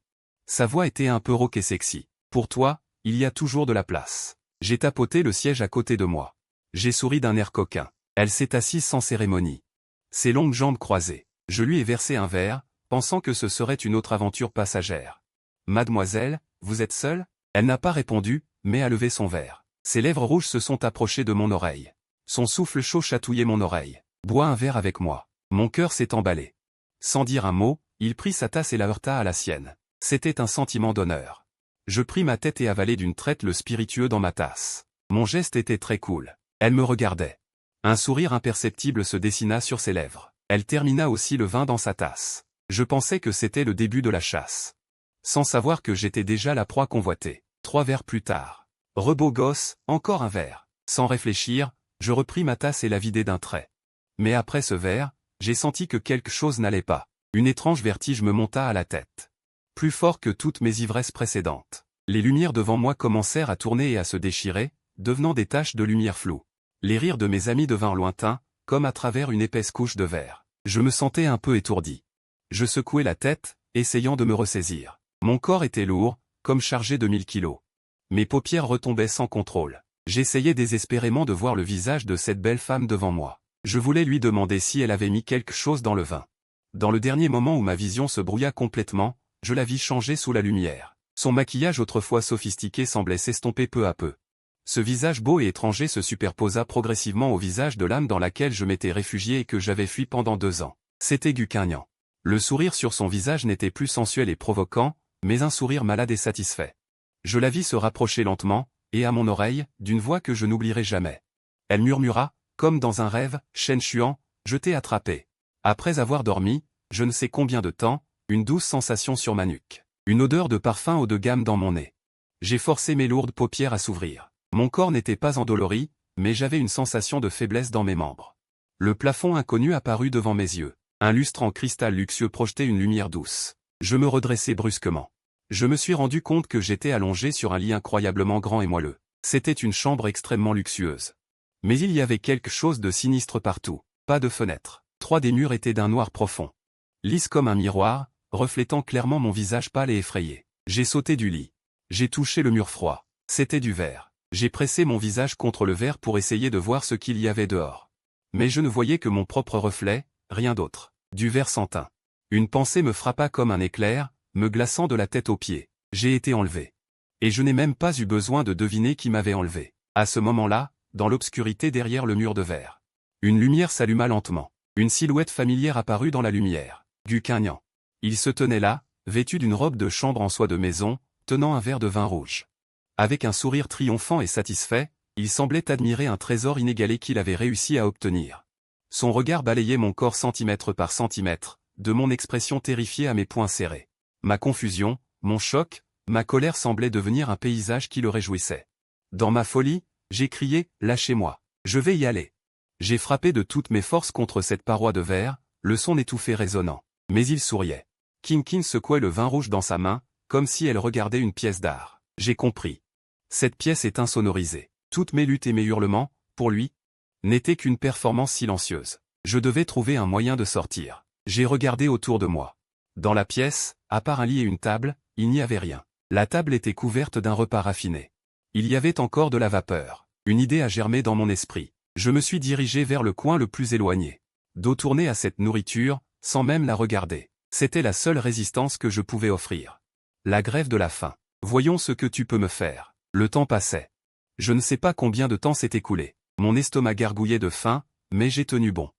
Sa voix était un peu rauque et sexy. Pour toi, il y a toujours de la place. J'ai tapoté le siège à côté de moi. J'ai souri d'un air coquin. Elle s'est assise sans cérémonie. Ses longues jambes croisées. Je lui ai versé un verre, pensant que ce serait une autre aventure passagère. Mademoiselle, vous êtes seule? Elle n'a pas répondu, mais a levé son verre. Ses lèvres rouges se sont approchées de mon oreille. Son souffle chaud chatouillait mon oreille. Bois un verre avec moi. Mon cœur s'est emballé. Sans dire un mot, il prit sa tasse et la heurta à la sienne. C'était un sentiment d'honneur. Je pris ma tête et avalai d'une traite le spiritueux dans ma tasse. Mon geste était très cool. Elle me regardait. Un sourire imperceptible se dessina sur ses lèvres. Elle termina aussi le vin dans sa tasse. Je pensais que c'était le début de la chasse. Sans savoir que j'étais déjà la proie convoitée. 3 verres plus tard. Rebeau gosse, encore un verre. Sans réfléchir, je repris ma tasse et la vidai d'un trait. Mais après ce verre, j'ai senti que quelque chose n'allait pas. Une étrange vertige me monta à la tête. Plus fort que toutes mes ivresses précédentes. Les lumières devant moi commencèrent à tourner et à se déchirer, devenant des taches de lumière floue. Les rires de mes amis devinrent lointains, comme à travers une épaisse couche de verre. Je me sentais un peu étourdi. Je secouai la tête, essayant de me ressaisir. Mon corps était lourd, comme chargé de 1000 kilos. Mes paupières retombaient sans contrôle. J'essayais désespérément de voir le visage de cette belle femme devant moi. Je voulais lui demander si elle avait mis quelque chose dans le vin. Dans le dernier moment où ma vision se brouilla complètement, je la vis changer sous la lumière. Son maquillage autrefois sophistiqué semblait s'estomper peu à peu. Ce visage beau et étranger se superposa progressivement au visage de l'âme dans laquelle je m'étais réfugié et que j'avais fui pendant 2 ans. C'était Guqinjian. Le sourire sur son visage n'était plus sensuel et provoquant, mais un sourire malade et satisfait. Je la vis se rapprocher lentement, et à mon oreille, d'une voix que je n'oublierai jamais. Elle murmura, comme dans un rêve, « Shen Xuan, je t'ai attrapé. » Après avoir dormi, je ne sais combien de temps, une douce sensation sur ma nuque. Une odeur de parfum haut de gamme dans mon nez. J'ai forcé mes lourdes paupières à s'ouvrir. Mon corps n'était pas endolori, mais j'avais une sensation de faiblesse dans mes membres. Le plafond inconnu apparut devant mes yeux. Un lustre en cristal luxueux projetait une lumière douce. Je me redressai brusquement. Je me suis rendu compte que j'étais allongé sur un lit incroyablement grand et moelleux. C'était une chambre extrêmement luxueuse. Mais il y avait quelque chose de sinistre partout. Pas de fenêtre. 3 des murs étaient d'un noir profond. Lisse comme un miroir, reflétant clairement mon visage pâle et effrayé. J'ai sauté du lit. J'ai touché le mur froid. C'était du verre. J'ai pressé mon visage contre le verre pour essayer de voir ce qu'il y avait dehors. Mais je ne voyais que mon propre reflet, rien d'autre. Du verre sans teint. Une pensée me frappa comme un éclair, me glaçant de la tête aux pieds. J'ai été enlevé. Et je n'ai même pas eu besoin de deviner qui m'avait enlevé. À ce moment-là, dans l'obscurité derrière le mur de verre. Une lumière s'alluma lentement. Une silhouette familière apparut dans la lumière. Guqinjian. Il se tenait là, vêtu d'une robe de chambre en soie de maison, tenant un verre de vin rouge. Avec un sourire triomphant et satisfait, il semblait admirer un trésor inégalé qu'il avait réussi à obtenir. Son regard balayait mon corps centimètre par centimètre, de mon expression terrifiée à mes poings serrés. Ma confusion, mon choc, ma colère semblaient devenir un paysage qui le réjouissait. Dans ma folie, j'ai crié « Lâchez-moi, je vais y aller ». J'ai frappé de toutes mes forces contre cette paroi de verre, le son étouffé résonnant. Mais il souriait. Kinkin secouait le vin rouge dans sa main, comme si elle regardait une pièce d'art. J'ai compris. Cette pièce est insonorisée. Toutes mes luttes et mes hurlements, pour lui, n'étaient qu'une performance silencieuse. Je devais trouver un moyen de sortir. J'ai regardé autour de moi. Dans la pièce, à part un lit et une table, il n'y avait rien. La table était couverte d'un repas raffiné. Il y avait encore de la vapeur. Une idée a germé dans mon esprit. Je me suis dirigé vers le coin le plus éloigné. Dos tourné à cette nourriture, sans même la regarder. C'était la seule résistance que je pouvais offrir. La grève de la faim. Voyons ce que tu peux me faire. Le temps passait. Je ne sais pas combien de temps s'est écoulé. Mon estomac gargouillait de faim, mais j'ai tenu bon.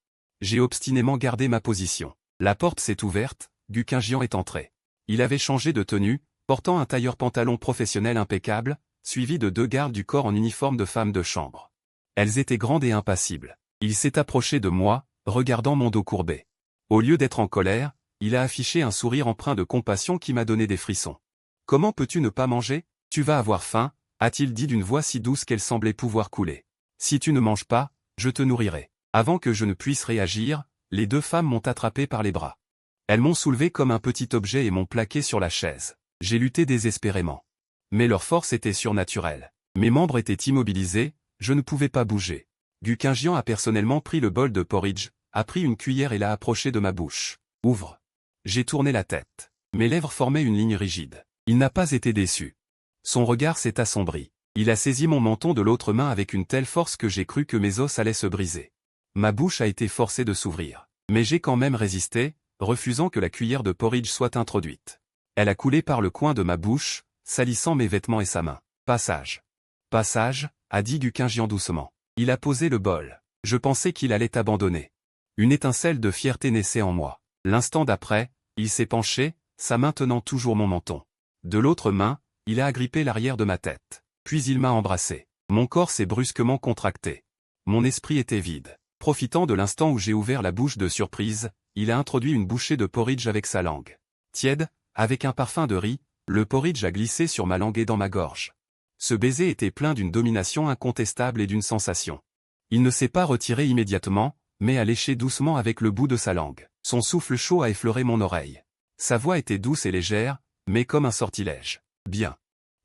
J'ai obstinément gardé ma position. La porte s'est ouverte, Gukingian est entré. Il avait changé de tenue, portant un tailleur-pantalon professionnel impeccable, suivi de 2 gardes du corps en uniforme de femme de chambre. Elles étaient grandes et impassibles. Il s'est approché de moi, regardant mon dos courbé. Au lieu d'être en colère, il a affiché un sourire empreint de compassion qui m'a donné des frissons. « Comment peux-tu ne pas manger? Tu vas avoir faim » a-t-il dit d'une voix si douce qu'elle semblait pouvoir couler. « Si tu ne manges pas, je te nourrirai. » Avant que je ne puisse réagir, les 2 femmes m'ont attrapé par les bras. Elles m'ont soulevé comme un petit objet et m'ont plaqué sur la chaise. J'ai lutté désespérément. Mais leur force était surnaturelle. Mes membres étaient immobilisés, je ne pouvais pas bouger. Gukingian a personnellement pris le bol de porridge, a pris une cuillère et l'a approché de ma bouche. « Ouvre !» J'ai tourné la tête. Mes lèvres formaient une ligne rigide. Il n'a pas été déçu. Son regard s'est assombri. Il a saisi mon menton de l'autre main avec une telle force que j'ai cru que mes os allaient se briser. Ma bouche a été forcée de s'ouvrir. Mais j'ai quand même résisté, refusant que la cuillère de porridge soit introduite. Elle a coulé par le coin de ma bouche, salissant mes vêtements et sa main. « Passage. »« Passage » a dit Gukingian doucement. Il a posé le bol. Je pensais qu'il allait abandonner. Une étincelle de fierté naissait en moi. L'instant d'après, il s'est penché, sa main tenant toujours mon menton. De l'autre main, il a agrippé l'arrière de ma tête. Puis il m'a embrassé. Mon corps s'est brusquement contracté. Mon esprit était vide. Profitant de l'instant où j'ai ouvert la bouche de surprise, il a introduit une bouchée de porridge avec sa langue. Tiède, avec un parfum de riz, le porridge a glissé sur ma langue et dans ma gorge. Ce baiser était plein d'une domination incontestable et d'une sensation. Il ne s'est pas retiré immédiatement, mais a léché doucement avec le bout de sa langue. Son souffle chaud a effleuré mon oreille. Sa voix était douce et légère, mais comme un sortilège. Bien.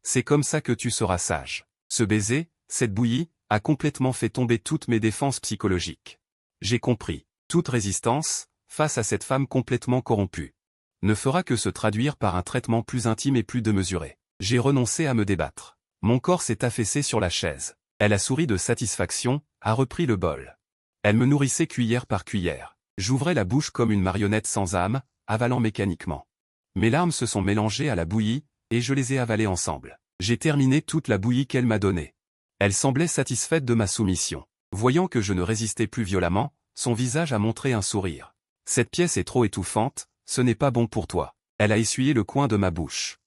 C'est comme ça que tu seras sage. Ce baiser, cette bouillie, a complètement fait tomber toutes mes défenses psychologiques. J'ai compris. Toute résistance, face à cette femme complètement corrompue, ne fera que se traduire par un traitement plus intime et plus démesuré. J'ai renoncé à me débattre. Mon corps s'est affaissé sur la chaise. Elle a souri de satisfaction, a repris le bol. Elle me nourrissait cuillère par cuillère. J'ouvrais la bouche comme une marionnette sans âme, avalant mécaniquement. Mes larmes se sont mélangées à la bouillie, et je les ai avalées ensemble. J'ai terminé toute la bouillie qu'elle m'a donnée. Elle semblait satisfaite de ma soumission. Voyant que je ne résistais plus violemment, son visage a montré un sourire. « Cette pièce est trop étouffante, ce n'est pas bon pour toi. » Elle a essuyé le coin de ma bouche.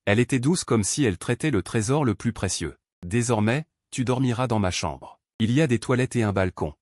Elle était douce comme si elle traitait le trésor le plus précieux. « Désormais, tu dormiras dans ma chambre. Il y a des toilettes et un balcon.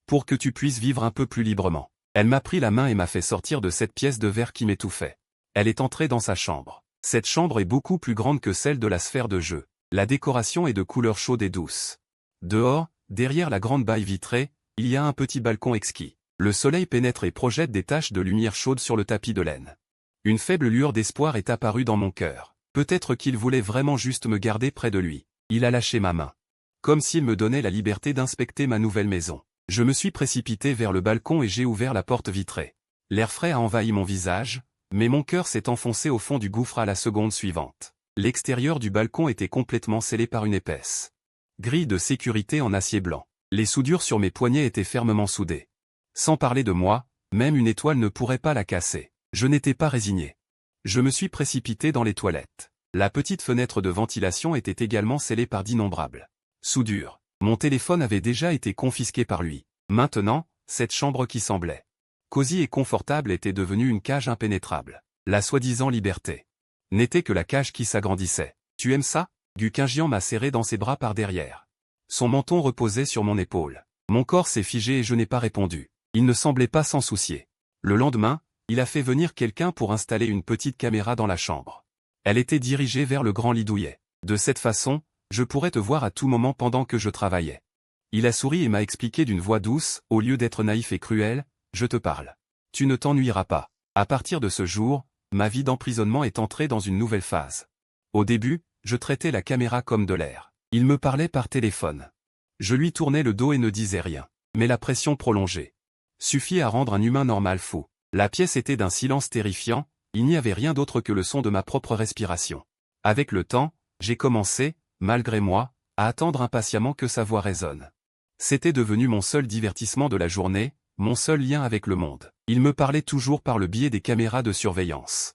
Pour que tu puisses vivre un peu plus librement. » Elle m'a pris la main et m'a fait sortir de cette pièce de verre qui m'étouffait. Elle est entrée dans sa chambre. Cette chambre est beaucoup plus grande que celle de la sphère de jeu. La décoration est de couleur chaude et douce. Dehors, derrière la grande baille vitrée, il y a un petit balcon exquis. Le soleil pénètre et projette des taches de lumière chaude sur le tapis de laine. Une faible lueur d'espoir est apparue dans mon cœur. Peut-être qu'il voulait vraiment juste me garder près de lui. Il a lâché ma main. Comme s'il me donnait la liberté d'inspecter ma nouvelle maison. Je me suis précipité vers le balcon et j'ai ouvert la porte vitrée. L'air frais a envahi mon visage, mais mon cœur s'est enfoncé au fond du gouffre à la seconde suivante. L'extérieur du balcon était complètement scellé par une épaisse grille de sécurité en acier blanc. Les soudures sur mes poignets étaient fermement soudées. Sans parler de moi, même une étoile ne pourrait pas la casser. Je n'étais pas résigné. Je me suis précipité dans les toilettes. La petite fenêtre de ventilation était également scellée par d'innombrables soudures. Mon téléphone avait déjà été confisqué par lui. Maintenant, cette chambre qui semblait cosy et confortable était devenue une cage impénétrable. La soi-disant liberté n'était que la cage qui s'agrandissait. « Tu aimes ça ?» Gukingian m'a serré dans ses bras par derrière. Son menton reposait sur mon épaule. Mon corps s'est figé et je n'ai pas répondu. Il ne semblait pas s'en soucier. Le lendemain, il a fait venir quelqu'un pour installer une petite caméra dans la chambre. Elle était dirigée vers le grand lit douillet. De cette façon, je pourrais te voir à tout moment pendant que je travaillais. Il a souri et m'a expliqué d'une voix douce, au lieu d'être naïf et cruel, « Je te parle. Tu ne t'ennuieras pas. » À partir de ce jour, ma vie d'emprisonnement est entrée dans une nouvelle phase. Au début, je traitais la caméra comme de l'air. Il me parlait par téléphone. Je lui tournais le dos et ne disais rien. Mais la pression prolongeait. Suffit à rendre un humain normal fou. La pièce était d'un silence terrifiant, il n'y avait rien d'autre que le son de ma propre respiration. Avec le temps, j'ai commencé, malgré moi, à attendre impatiemment que sa voix résonne. C'était devenu mon seul divertissement de la journée, mon seul lien avec le monde. Il me parlait toujours par le biais des caméras de surveillance.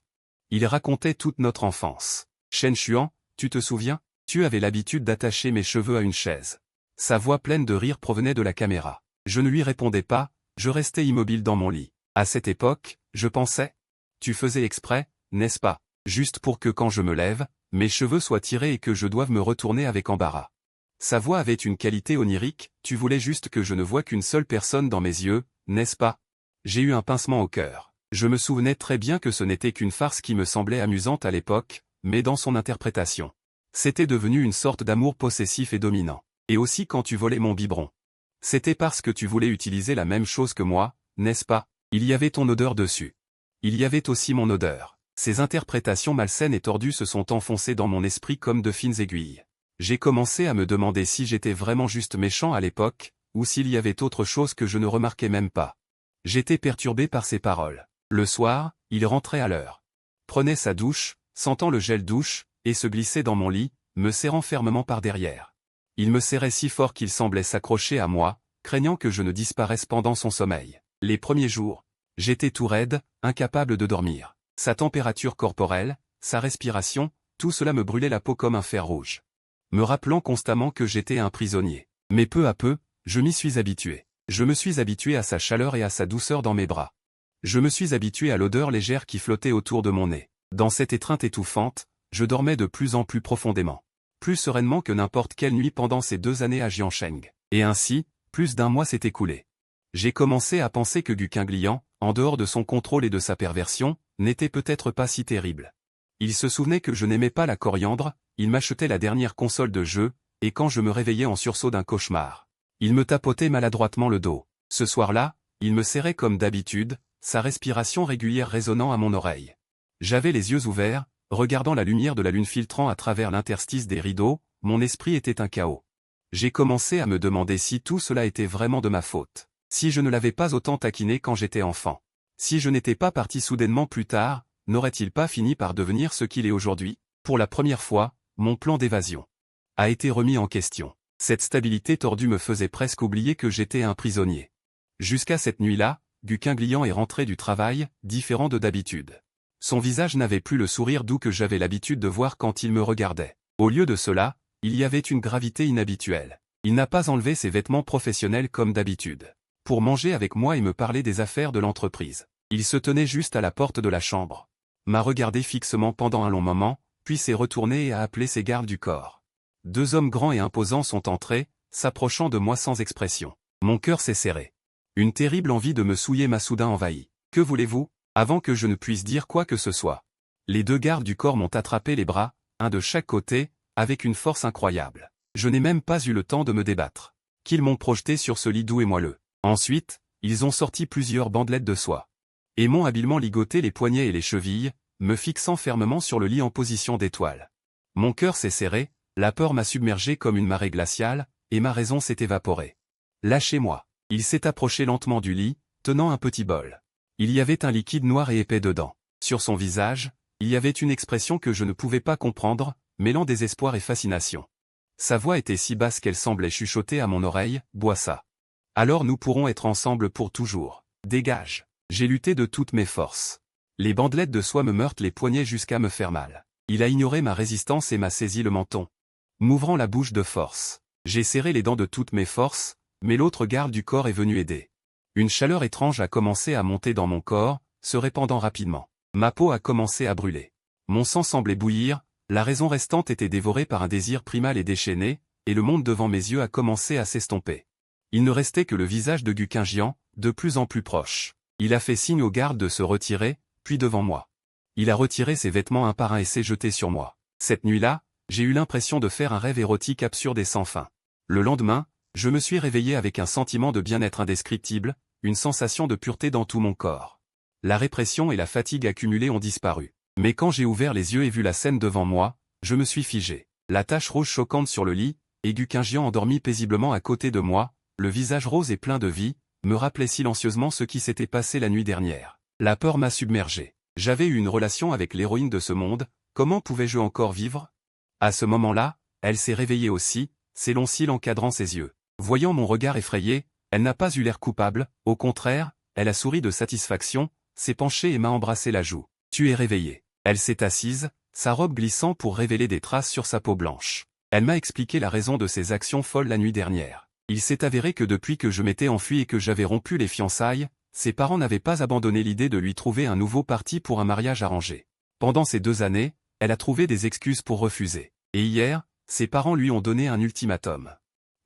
Il racontait toute notre enfance. « Chen Xuan, tu te souviens? Tu avais l'habitude d'attacher mes cheveux à une chaise. » Sa voix pleine de rire provenait de la caméra. Je ne lui répondais pas, je restais immobile dans mon lit. À cette époque, je pensais. Tu faisais exprès, n'est-ce pas? Juste pour que quand je me lève, mes cheveux soient tirés et que je doive me retourner avec embarras. Sa voix avait une qualité onirique, tu voulais juste que je ne voie qu'une seule personne dans mes yeux, n'est-ce pas? J'ai eu un pincement au cœur. Je me souvenais très bien que ce n'était qu'une farce qui me semblait amusante à l'époque, mais dans son interprétation. C'était devenu une sorte d'amour possessif et dominant. Et aussi quand tu volais mon biberon. C'était parce que tu voulais utiliser la même chose que moi, n'est-ce pas? Il y avait ton odeur dessus. Il y avait aussi mon odeur. Ces interprétations malsaines et tordues se sont enfoncées dans mon esprit comme de fines aiguilles. J'ai commencé à me demander si j'étais vraiment juste méchant à l'époque, ou s'il y avait autre chose que je ne remarquais même pas. J'étais perturbé par ces paroles. Le soir, il rentrait à l'heure. Prenait sa douche, sentant le gel douche, et se glissait dans mon lit, me serrant fermement par derrière. Il me serrait si fort qu'il semblait s'accrocher à moi, craignant que je ne disparaisse pendant son sommeil. Les premiers jours, j'étais tout raide, incapable de dormir. Sa température corporelle, sa respiration, tout cela me brûlait la peau comme un fer rouge. Me rappelant constamment que j'étais un prisonnier. Mais peu à peu, je m'y suis habitué. Je me suis habitué à sa chaleur et à sa douceur dans mes bras. Je me suis habitué à l'odeur légère qui flottait autour de mon nez. Dans cette étreinte étouffante, je dormais de plus en plus profondément. Plus sereinement que n'importe quelle nuit pendant ces 2 années à Jiansheng. Et ainsi, plus d'1 mois s'est écoulé. J'ai commencé à penser que Gu Qingliang, en dehors de son contrôle et de sa perversion, n'était peut-être pas si terrible. Il se souvenait que je n'aimais pas la coriandre, il m'achetait la dernière console de jeu, et quand je me réveillais en sursaut d'un cauchemar, il me tapotait maladroitement le dos. Ce soir-là, il me serrait comme d'habitude, sa respiration régulière résonnant à mon oreille. J'avais les yeux ouverts, regardant la lumière de la lune filtrant à travers l'interstice des rideaux, mon esprit était un chaos. J'ai commencé à me demander si tout cela était vraiment de ma faute. Si je ne l'avais pas autant taquiné quand j'étais enfant. Si je n'étais pas parti soudainement plus tard, n'aurait-il pas fini par devenir ce qu'il est aujourd'hui? Pour la première fois, mon plan d'évasion a été remis en question. Cette stabilité tordue me faisait presque oublier que j'étais un prisonnier. Jusqu'à cette nuit-là, Gu Qingliang est rentré du travail, différent de d'habitude. Son visage n'avait plus le sourire doux que j'avais l'habitude de voir quand il me regardait. Au lieu de cela, il y avait une gravité inhabituelle. Il n'a pas enlevé ses vêtements professionnels comme d'habitude. Pour manger avec moi et me parler des affaires de l'entreprise. Il se tenait juste à la porte de la chambre. M'a regardé fixement pendant un long moment, puis s'est retourné et a appelé ses gardes du corps. 2 hommes grands et imposants sont entrés, s'approchant de moi sans expression. Mon cœur s'est serré. Une terrible envie de me souiller m'a soudain envahi. Que voulez-vous? Avant que je ne puisse dire quoi que ce soit. Les 2 gardes du corps m'ont attrapé les bras, un de chaque côté, avec une force incroyable. Je n'ai même pas eu le temps de me débattre. Qu'ils m'ont projeté sur ce lit doux et moelleux. Ensuite, ils ont sorti plusieurs bandelettes de soie. Et m'ont habilement ligoté les poignets et les chevilles, me fixant fermement sur le lit en position d'étoile. Mon cœur s'est serré, la peur m'a submergé comme une marée glaciale, et ma raison s'est évaporée. Lâchez-moi. Il s'est approché lentement du lit, tenant un petit bol. Il y avait un liquide noir et épais dedans. Sur son visage, il y avait une expression que je ne pouvais pas comprendre, mêlant désespoir et fascination. Sa voix était si basse qu'elle semblait chuchoter à mon oreille, « Bois ça. Alors nous pourrons être ensemble pour toujours. Dégage. » J'ai lutté de toutes mes forces. Les bandelettes de soie me meurent les poignets jusqu'à me faire mal. Il a ignoré ma résistance et m'a saisi le menton. M'ouvrant la bouche de force. J'ai serré les dents de toutes mes forces, mais l'autre garde du corps est venu aider. Une chaleur étrange a commencé à monter dans mon corps, se répandant rapidement. Ma peau a commencé à brûler. Mon sang semblait bouillir, la raison restante était dévorée par un désir primal et déchaîné, et le monde devant mes yeux a commencé à s'estomper. Il ne restait que le visage de Gu Qingliang, de plus en plus proche. Il a fait signe aux gardes de se retirer, puis devant moi. Il a retiré ses vêtements un par un et s'est jeté sur moi. Cette nuit-là, j'ai eu l'impression de faire un rêve érotique absurde et sans fin. Le lendemain, Je me suis réveillé avec un sentiment de bien-être indescriptible, une sensation de pureté dans tout mon corps. La répression et la fatigue accumulée ont disparu. Mais quand j'ai ouvert les yeux et vu la scène devant moi, je me suis figé. La tache rouge choquante sur le lit, et Guquingian endormi paisiblement à côté de moi, le visage rose et plein de vie, me rappelait silencieusement ce qui s'était passé la nuit dernière. La peur m'a submergé. J'avais eu une relation avec l'héroïne de ce monde, comment pouvais-je encore vivre? À ce moment-là, elle s'est réveillée aussi, ses longs cils encadrant ses yeux. Voyant mon regard effrayé, elle n'a pas eu l'air coupable, au contraire, elle a souri de satisfaction, s'est penchée et m'a embrassé la joue. Tu es réveillée. Elle s'est assise, sa robe glissant pour révéler des traces sur sa peau blanche. Elle m'a expliqué la raison de ses actions folles la nuit dernière. Il s'est avéré que depuis que je m'étais enfui et que j'avais rompu les fiançailles, ses parents n'avaient pas abandonné l'idée de lui trouver un nouveau parti pour un mariage arrangé. Pendant ces 2 années, elle a trouvé des excuses pour refuser. Et hier, ses parents lui ont donné un ultimatum.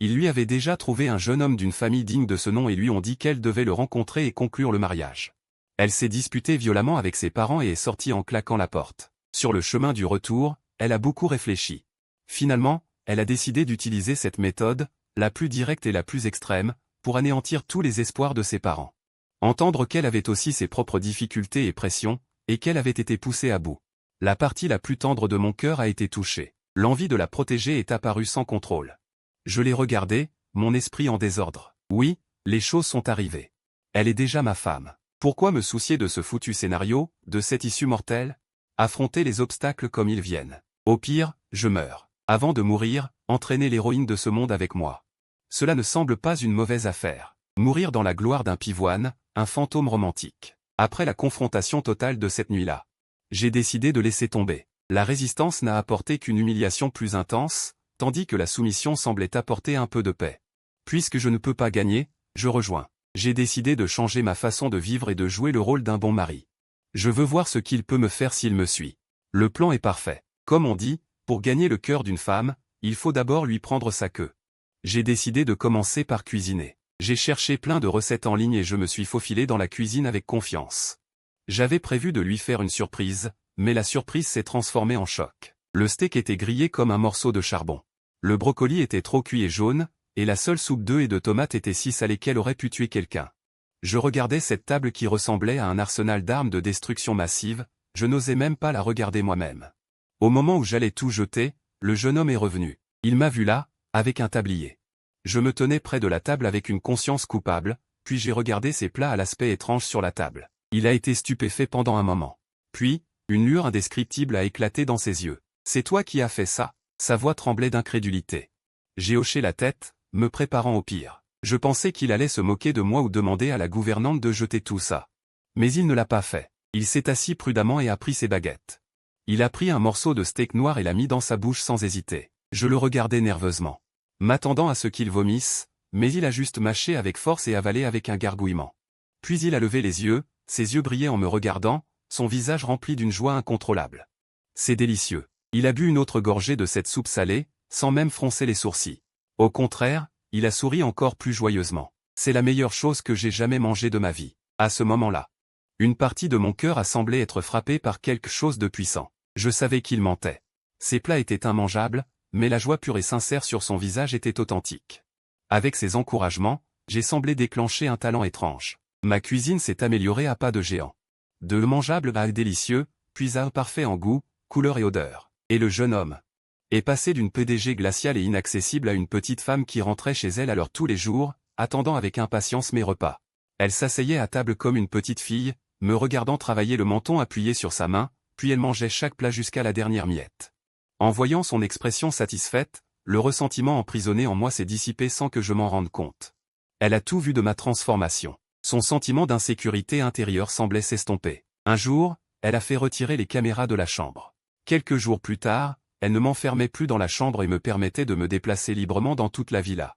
Ils lui avaient déjà trouvé un jeune homme d'une famille digne de ce nom et lui ont dit qu'elle devait le rencontrer et conclure le mariage. Elle s'est disputée violemment avec ses parents et est sortie en claquant la porte. Sur le chemin du retour, elle a beaucoup réfléchi. Finalement, elle a décidé d'utiliser cette méthode, la plus directe et la plus extrême, pour anéantir tous les espoirs de ses parents. Entendre qu'elle avait aussi ses propres difficultés et pressions, et qu'elle avait été poussée à bout. La partie la plus tendre de mon cœur a été touchée. L'envie de la protéger est apparue sans contrôle. Je l'ai regardée, mon esprit en désordre. Oui, les choses sont arrivées. Elle est déjà ma femme. Pourquoi me soucier de ce foutu scénario, de cette issue mortelle? Affronter les obstacles comme ils viennent. Au pire, je meurs. Avant de mourir, entraîner l'héroïne de ce monde avec moi. Cela ne semble pas une mauvaise affaire. Mourir dans la gloire d'un pivoine, un fantôme romantique. Après la confrontation totale de cette nuit-là, j'ai décidé de laisser tomber. La résistance n'a apporté qu'une humiliation plus intense, tandis que la soumission semblait apporter un peu de paix. Puisque je ne peux pas gagner, je rejoins. J'ai décidé de changer ma façon de vivre et de jouer le rôle d'un bon mari. Je veux voir ce qu'il peut me faire s'il me suit. Le plan est parfait. Comme on dit, pour gagner le cœur d'une femme, il faut d'abord lui prendre sa queue. J'ai décidé de commencer par cuisiner. J'ai cherché plein de recettes en ligne et je me suis faufilé dans la cuisine avec confiance. J'avais prévu de lui faire une surprise, mais la surprise s'est transformée en choc. Le steak était grillé comme un morceau de charbon. Le brocoli était trop cuit et jaune, et la seule soupe d'œufs et de tomates était si salée qu'elle aurait pu tuer quelqu'un. Je regardais cette table qui ressemblait à un arsenal d'armes de destruction massive, je n'osais même pas la regarder moi-même. Au moment où j'allais tout jeter, le jeune homme est revenu. Il m'a vu là, avec un tablier. Je me tenais près de la table avec une conscience coupable, puis j'ai regardé ces plats à l'aspect étrange sur la table. Il a été stupéfait pendant un moment. Puis, une lueur indescriptible a éclaté dans ses yeux. « C'est toi qui as fait ça ?» Sa voix tremblait d'incrédulité. J'ai hoché la tête, me préparant au pire. Je pensais qu'il allait se moquer de moi ou demander à la gouvernante de jeter tout ça. Mais il ne l'a pas fait. Il s'est assis prudemment et a pris ses baguettes. Il a pris un morceau de steak noir et l'a mis dans sa bouche sans hésiter. Je le regardais nerveusement, m'attendant à ce qu'il vomisse, mais il a juste mâché avec force et avalé avec un gargouillement. Puis il a levé les yeux, ses yeux brillaient en me regardant, son visage rempli d'une joie incontrôlable. C'est délicieux. Il a bu une autre gorgée de cette soupe salée, sans même froncer les sourcils. Au contraire, il a souri encore plus joyeusement. C'est la meilleure chose que j'ai jamais mangée de ma vie. À ce moment-là, une partie de mon cœur a semblé être frappée par quelque chose de puissant. Je savais qu'il mentait. Ses plats étaient immangeables, mais la joie pure et sincère sur son visage était authentique. Avec ces encouragements, j'ai semblé déclencher un talent étrange. Ma cuisine s'est améliorée à pas de géant. De mangeable à délicieux, puis à parfait en goût, couleur et odeur. Et le jeune homme est passé d'une PDG glaciale et inaccessible à une petite femme qui rentrait chez elle à l'heure tous les jours, attendant avec impatience mes repas. Elle s'asseyait à table comme une petite fille, me regardant travailler le menton appuyé sur sa main, puis elle mangeait chaque plat jusqu'à la dernière miette. En voyant son expression satisfaite, le ressentiment emprisonné en moi s'est dissipé sans que je m'en rende compte. Elle a tout vu de ma transformation. Son sentiment d'insécurité intérieure semblait s'estomper. Un jour, elle a fait retirer les caméras de la chambre. Quelques jours plus tard, elle ne m'enfermait plus dans la chambre et me permettait de me déplacer librement dans toute la villa.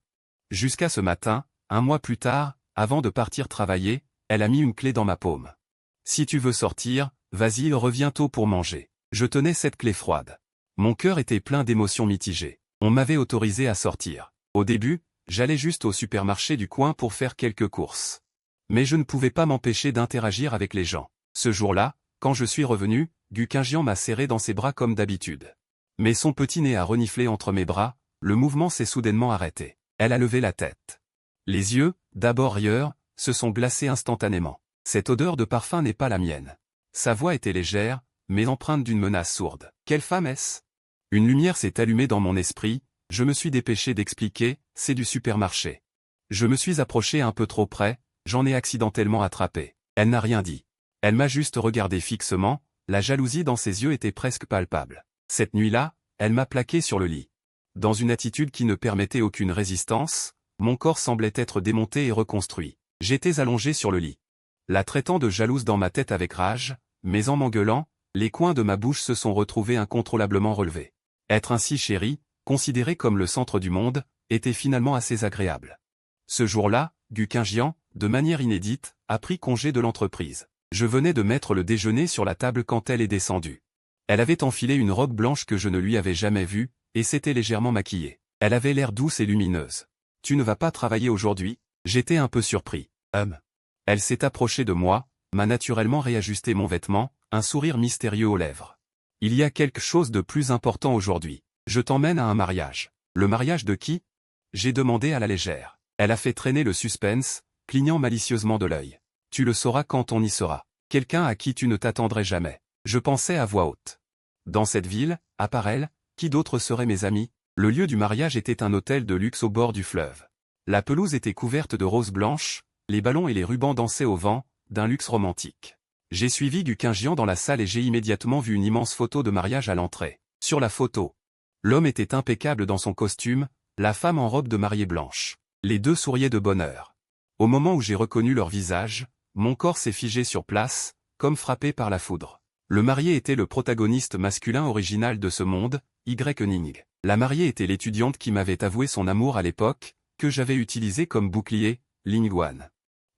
Jusqu'à ce matin, un mois plus tard, avant de partir travailler, elle a mis une clé dans ma paume. « Si tu veux sortir, vas-y, reviens tôt pour manger. » Je tenais cette clé froide. Mon cœur était plein d'émotions mitigées. On m'avait autorisé à sortir. Au début, j'allais juste au supermarché du coin pour faire quelques courses. Mais je ne pouvais pas m'empêcher d'interagir avec les gens. Ce jour-là, quand je suis revenu, Guquingian m'a serré dans ses bras comme d'habitude. Mais son petit nez a reniflé entre mes bras, le mouvement s'est soudainement arrêté. Elle a levé la tête. Les yeux, d'abord rieurs, se sont glacés instantanément. Cette odeur de parfum n'est pas la mienne. Sa voix était légère, mais empreinte d'une menace sourde. Quelle femme est-ce? Une lumière s'est allumée dans mon esprit, je me suis dépêché d'expliquer, c'est du supermarché. Je me suis approché un peu trop près, j'en ai accidentellement attrapé. Elle n'a rien dit. Elle m'a juste regardé fixement, la jalousie dans ses yeux était presque palpable. Cette nuit-là, elle m'a plaqué sur le lit. Dans une attitude qui ne permettait aucune résistance, mon corps semblait être démonté et reconstruit. J'étais allongé sur le lit. La traitant de jalouse dans ma tête avec rage, mais en m'engueulant, les coins de ma bouche se sont retrouvés incontrôlablement relevés. Être ainsi chéri, considéré comme le centre du monde, était finalement assez agréable. Ce jour-là, Gu Qingjian, de manière inédite, a pris congé de l'entreprise. Je venais de mettre le déjeuner sur la table quand elle est descendue. Elle avait enfilé une robe blanche que je ne lui avais jamais vue, et s'était légèrement maquillée. Elle avait l'air douce et lumineuse. « Tu ne vas pas travailler aujourd'hui ?» J'étais un peu surpris. Elle s'est approchée de moi, m'a naturellement réajusté mon vêtement, un sourire mystérieux aux lèvres. « Il y a quelque chose de plus important aujourd'hui. Je t'emmène à un mariage. » « Le mariage de qui ?» J'ai demandé à la légère. Elle a fait traîner le suspense, clignant malicieusement de l'œil. « Tu le sauras quand on y sera. Quelqu'un à qui tu ne t'attendrais jamais. » Je pensais à voix haute. Dans cette ville, à part elle, qui d'autres seraient mes amis? Le lieu du mariage était un hôtel de luxe au bord du fleuve. La pelouse était couverte de roses blanches, les ballons et les rubans dansaient au vent, d'un luxe romantique. J'ai suivi Gu Qingjian dans la salle et j'ai immédiatement vu une immense photo de mariage à l'entrée. Sur la photo, l'homme était impeccable dans son costume, la femme en robe de mariée blanche. Les deux souriaient de bonheur. Au moment où j'ai reconnu leur visage, mon corps s'est figé sur place, comme frappé par la foudre. Le marié était le protagoniste masculin original de ce monde, Y. La mariée était l'étudiante qui m'avait avoué son amour à l'époque, que j'avais utilisé comme bouclier, Lingguan.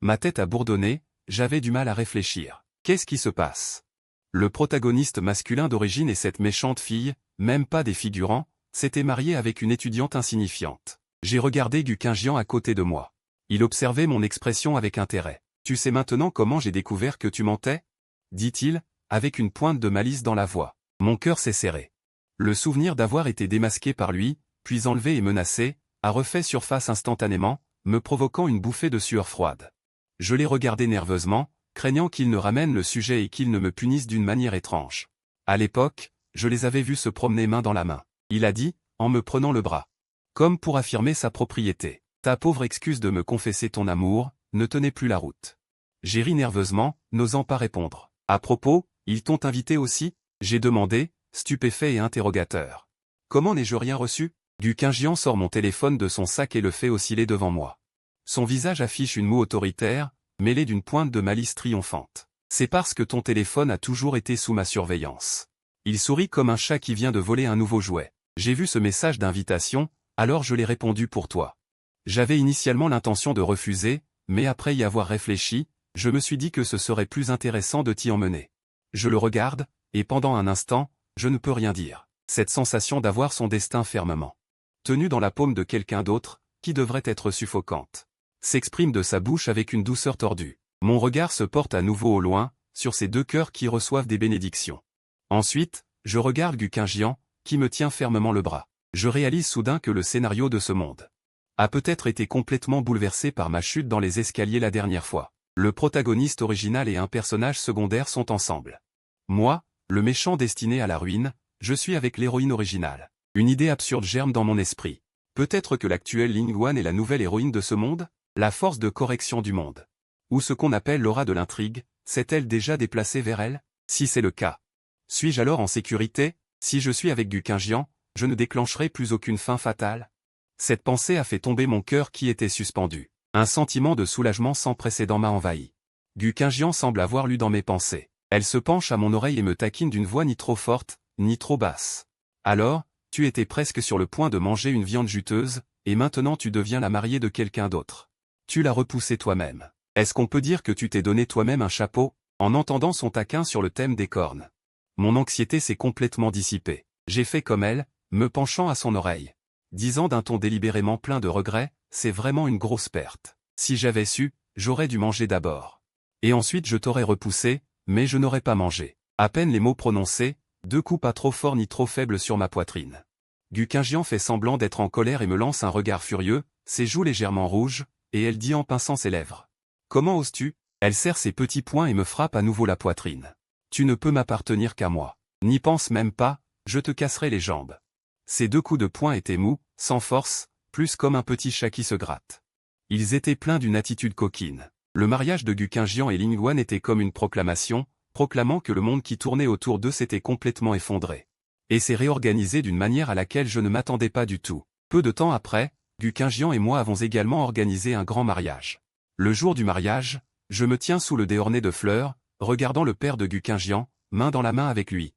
Ma tête a bourdonné, j'avais du mal à réfléchir. Qu'est-ce qui se passe? Le protagoniste masculin d'origine et cette méchante fille, même pas des figurants, s'était marié avec une étudiante insignifiante. J'ai regardé Gu Qingjian à côté de moi. Il observait mon expression avec intérêt. « Tu sais maintenant comment j'ai découvert que tu mentais ?» dit-il, avec une pointe de malice dans la voix. Mon cœur s'est serré. Le souvenir d'avoir été démasqué par lui, puis enlevé et menacé, a refait surface instantanément, me provoquant une bouffée de sueur froide. Je l'ai regardé nerveusement, craignant qu'il ne ramène le sujet et qu'il ne me punisse d'une manière étrange. À l'époque, je les avais vus se promener main dans la main. Il a dit, en me prenant le bras. Comme pour affirmer sa propriété. Ta pauvre excuse de me confesser ton amour, ne tenait plus la route. J'ai ri nerveusement, n'osant pas répondre. À propos, ils t'ont invité aussi? J'ai demandé, stupéfait et interrogateur. Comment n'ai-je rien reçu? Gu Qingjian sort mon téléphone de son sac et le fait osciller devant moi. Son visage affiche une moue autoritaire, mêlée d'une pointe de malice triomphante. C'est parce que ton téléphone a toujours été sous ma surveillance. Il sourit comme un chat qui vient de voler un nouveau jouet. J'ai vu ce message d'invitation, alors je l'ai répondu pour toi. J'avais initialement l'intention de refuser, mais après y avoir réfléchi, je me suis dit que ce serait plus intéressant de t'y emmener. Je le regarde, et pendant un instant, je ne peux rien dire. Cette sensation d'avoir son destin fermement tenu dans la paume de quelqu'un d'autre, qui devrait être suffocante, s'exprime de sa bouche avec une douceur tordue. Mon regard se porte à nouveau au loin, sur ces deux cœurs qui reçoivent des bénédictions. Ensuite, je regarde Gu Qingjian, qui me tient fermement le bras. Je réalise soudain que le scénario de ce monde a peut-être été complètement bouleversé par ma chute dans les escaliers la dernière fois. Le protagoniste original et un personnage secondaire sont ensemble. Moi, le méchant destiné à la ruine, je suis avec l'héroïne originale. Une idée absurde germe dans mon esprit. Peut-être que l'actuelle Lingguan est la nouvelle héroïne de ce monde? La force de correction du monde. Ou ce qu'on appelle l'aura de l'intrigue, s'est-elle déjà déplacée vers elle? Si c'est le cas, suis-je alors en sécurité? Si je suis avec Gu Qingjian, je ne déclencherai plus aucune fin fatale? Cette pensée a fait tomber mon cœur qui était suspendu. Un sentiment de soulagement sans précédent m'a envahi. Gu Qingjian semble avoir lu dans mes pensées. Elle se penche à mon oreille et me taquine d'une voix ni trop forte, ni trop basse. Alors, tu étais presque sur le point de manger une viande juteuse, et maintenant tu deviens la mariée de quelqu'un d'autre. Tu l'as repoussé toi-même. Est-ce qu'on peut dire que tu t'es donné toi-même un chapeau? En entendant son taquin sur le thème des cornes, mon anxiété s'est complètement dissipée. J'ai fait comme elle, me penchant à son oreille, disant d'un ton délibérément plein de regret, c'est vraiment une grosse perte. Si j'avais su, j'aurais dû manger d'abord. Et ensuite je t'aurais repoussé, mais je n'aurais pas mangé. À peine les mots prononcés, deux coups pas trop forts ni trop faibles sur ma poitrine. Gu Qingjian fait semblant d'être en colère et me lance un regard furieux, ses joues légèrement rouges, et elle dit en pinçant ses lèvres. Comment oses-tu? Elle serre ses petits poings et me frappe à nouveau la poitrine. Tu ne peux m'appartenir qu'à moi. N'y pense même pas, je te casserai les jambes. Ces 2 coups de poing étaient mous, sans force, plus comme un petit chat qui se gratte. Ils étaient pleins d'une attitude coquine. Le mariage de Gu Qingjian et Ling Yuan était comme une proclamation, proclamant que le monde qui tournait autour d'eux s'était complètement effondré. Et s'est réorganisé d'une manière à laquelle je ne m'attendais pas du tout. Peu de temps après, Gu Qingjian et moi avons également organisé un grand mariage. Le jour du mariage, je me tiens sous le déorné de fleurs, regardant le père de Gu Qingjian, main dans la main avec lui.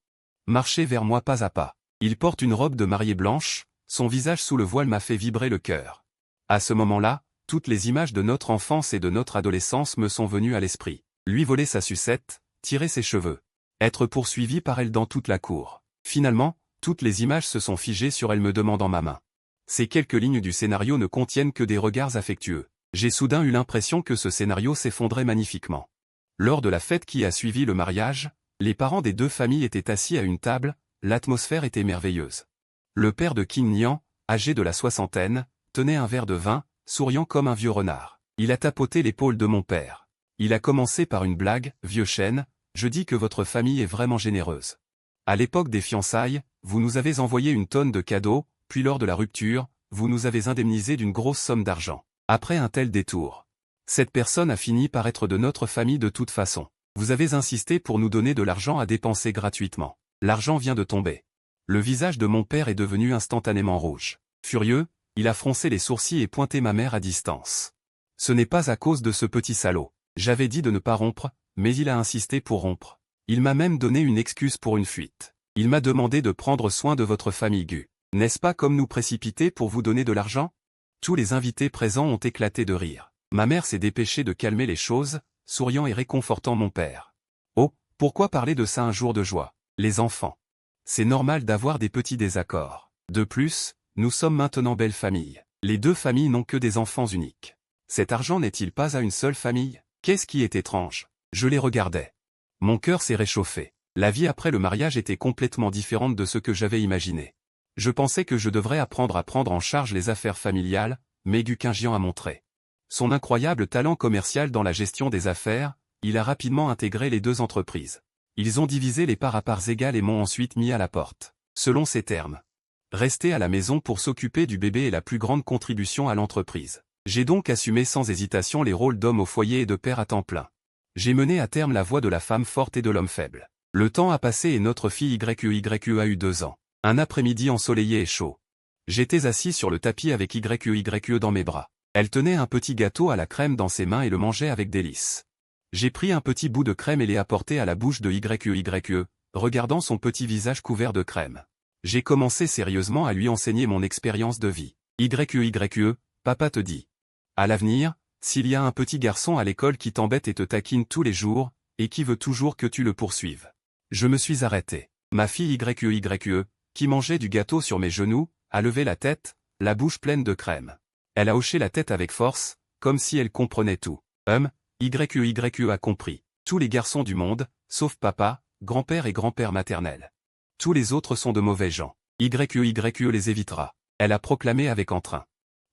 Marcher vers moi pas à pas. Il porte une robe de mariée blanche, son visage sous le voile m'a fait vibrer le cœur. À ce moment-là, toutes les images de notre enfance et de notre adolescence me sont venues à l'esprit. Lui voler sa sucette, tirer ses cheveux. Être poursuivi par elle dans toute la cour. Finalement, toutes les images se sont figées sur elle me demandant ma main. Ces quelques lignes du scénario ne contiennent que des regards affectueux. J'ai soudain eu l'impression que ce scénario s'effondrait magnifiquement. Lors de la fête qui a suivi le mariage, les parents des 2 familles étaient assis à une table, l'atmosphère était merveilleuse. Le père de Qing Nian, âgé de la soixantaine, tenait un verre de vin, souriant comme un vieux renard. Il a tapoté l'épaule de mon père. Il a commencé par une blague, vieux chêne, je dis que votre famille est vraiment généreuse. À l'époque des fiançailles, vous nous avez envoyé une tonne de cadeaux, puis lors de la rupture, vous nous avez indemnisé d'une grosse somme d'argent. Après un tel détour, cette personne a fini par être de notre famille de toute façon. Vous avez insisté pour nous donner de l'argent à dépenser gratuitement. L'argent vient de tomber. Le visage de mon père est devenu instantanément rouge. Furieux, il a froncé les sourcils et pointé ma mère à distance. Ce n'est pas à cause de ce petit salaud. J'avais dit de ne pas rompre, mais il a insisté pour rompre. Il m'a même donné une excuse pour une fuite. Il m'a demandé de prendre soin de votre famille Gu. N'est-ce pas comme nous précipiter pour vous donner de l'argent? Tous les invités présents ont éclaté de rire. Ma mère s'est dépêchée de calmer les choses, souriant et réconfortant mon père. Oh, pourquoi parler de ça un jour de joie? Les enfants. C'est normal d'avoir des petits désaccords. De plus, nous sommes maintenant belle famille. Les 2 familles n'ont que des enfants uniques. Cet argent n'est-il pas à une seule famille? Qu'est-ce qui est étrange? Je les regardais. Mon cœur s'est réchauffé. La vie après le mariage était complètement différente de ce que j'avais imaginé. Je pensais que je devrais apprendre à prendre en charge les affaires familiales, mais Gu Qingjian a montré son incroyable talent commercial dans la gestion des affaires, il a rapidement intégré les 2 entreprises. Ils ont divisé les parts à parts égales et m'ont ensuite mis à la porte. Selon ces termes. Rester à la maison pour s'occuper du bébé est la plus grande contribution à l'entreprise. J'ai donc assumé sans hésitation les rôles d'homme au foyer et de père à temps plein. J'ai mené à terme la voie de la femme forte et de l'homme faible. Le temps a passé et notre fille YQYQ a eu 2 ans. Un après-midi ensoleillé et chaud. J'étais assis sur le tapis avec YQYQ dans mes bras. Elle tenait un petit gâteau à la crème dans ses mains et le mangeait avec délice. J'ai pris un petit bout de crème et l'ai apporté à la bouche de YQYQ, regardant son petit visage couvert de crème. J'ai commencé sérieusement à lui enseigner mon expérience de vie. YQYQ, papa te dit. À l'avenir, s'il y a un petit garçon à l'école qui t'embête et te taquine tous les jours, et qui veut toujours que tu le poursuives. Je me suis arrêté. Ma fille YQYQ, qui mangeait du gâteau sur mes genoux, a levé la tête, la bouche pleine de crème. Elle a hoché la tête avec force, comme si elle comprenait tout. YQYQ a compris. Tous les garçons du monde, sauf papa, grand-père et grand-père maternel. Tous les autres sont de mauvais gens. YQYQ les évitera. Elle a proclamé avec entrain.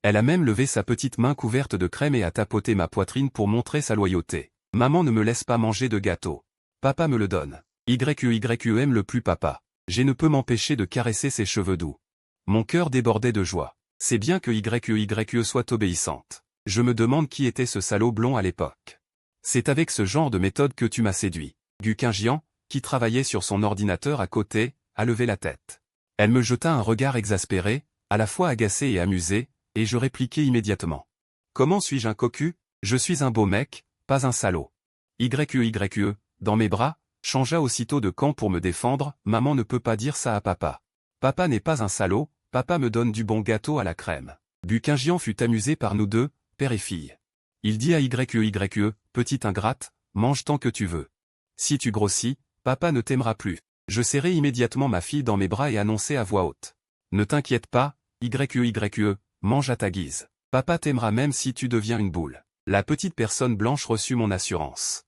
Elle a même levé sa petite main couverte de crème et a tapoté ma poitrine pour montrer sa loyauté. Maman ne me laisse pas manger de gâteau. Papa me le donne. YQYQ aime le plus papa. Je ne peux m'empêcher de caresser ses cheveux doux. Mon cœur débordait de joie. C'est bien que YQYQ soit obéissante. Je me demande qui était ce salaud blond à l'époque. C'est avec ce genre de méthode que tu m'as séduit. Gu Qingjian, qui travaillait sur son ordinateur à côté, a levé la tête. Elle me jeta un regard exaspéré, à la fois agacé et amusé, et je répliquai immédiatement. Comment suis-je un cocu? Je suis un beau mec, pas un salaud. YQYQ, dans mes bras, changea aussitôt de camp pour me défendre, maman ne peut pas dire ça à papa. Papa n'est pas un salaud, papa me donne du bon gâteau à la crème. Gu Qingjian fut amusé par nous deux, père et fille. Il dit à YQYQ, petite ingrate, mange tant que tu veux. Si tu grossis, papa ne t'aimera plus. Je serrai immédiatement ma fille dans mes bras et annonçai à voix haute. Ne t'inquiète pas, YQYQ, mange à ta guise. Papa t'aimera même si tu deviens une boule. La petite personne blanche reçut mon assurance.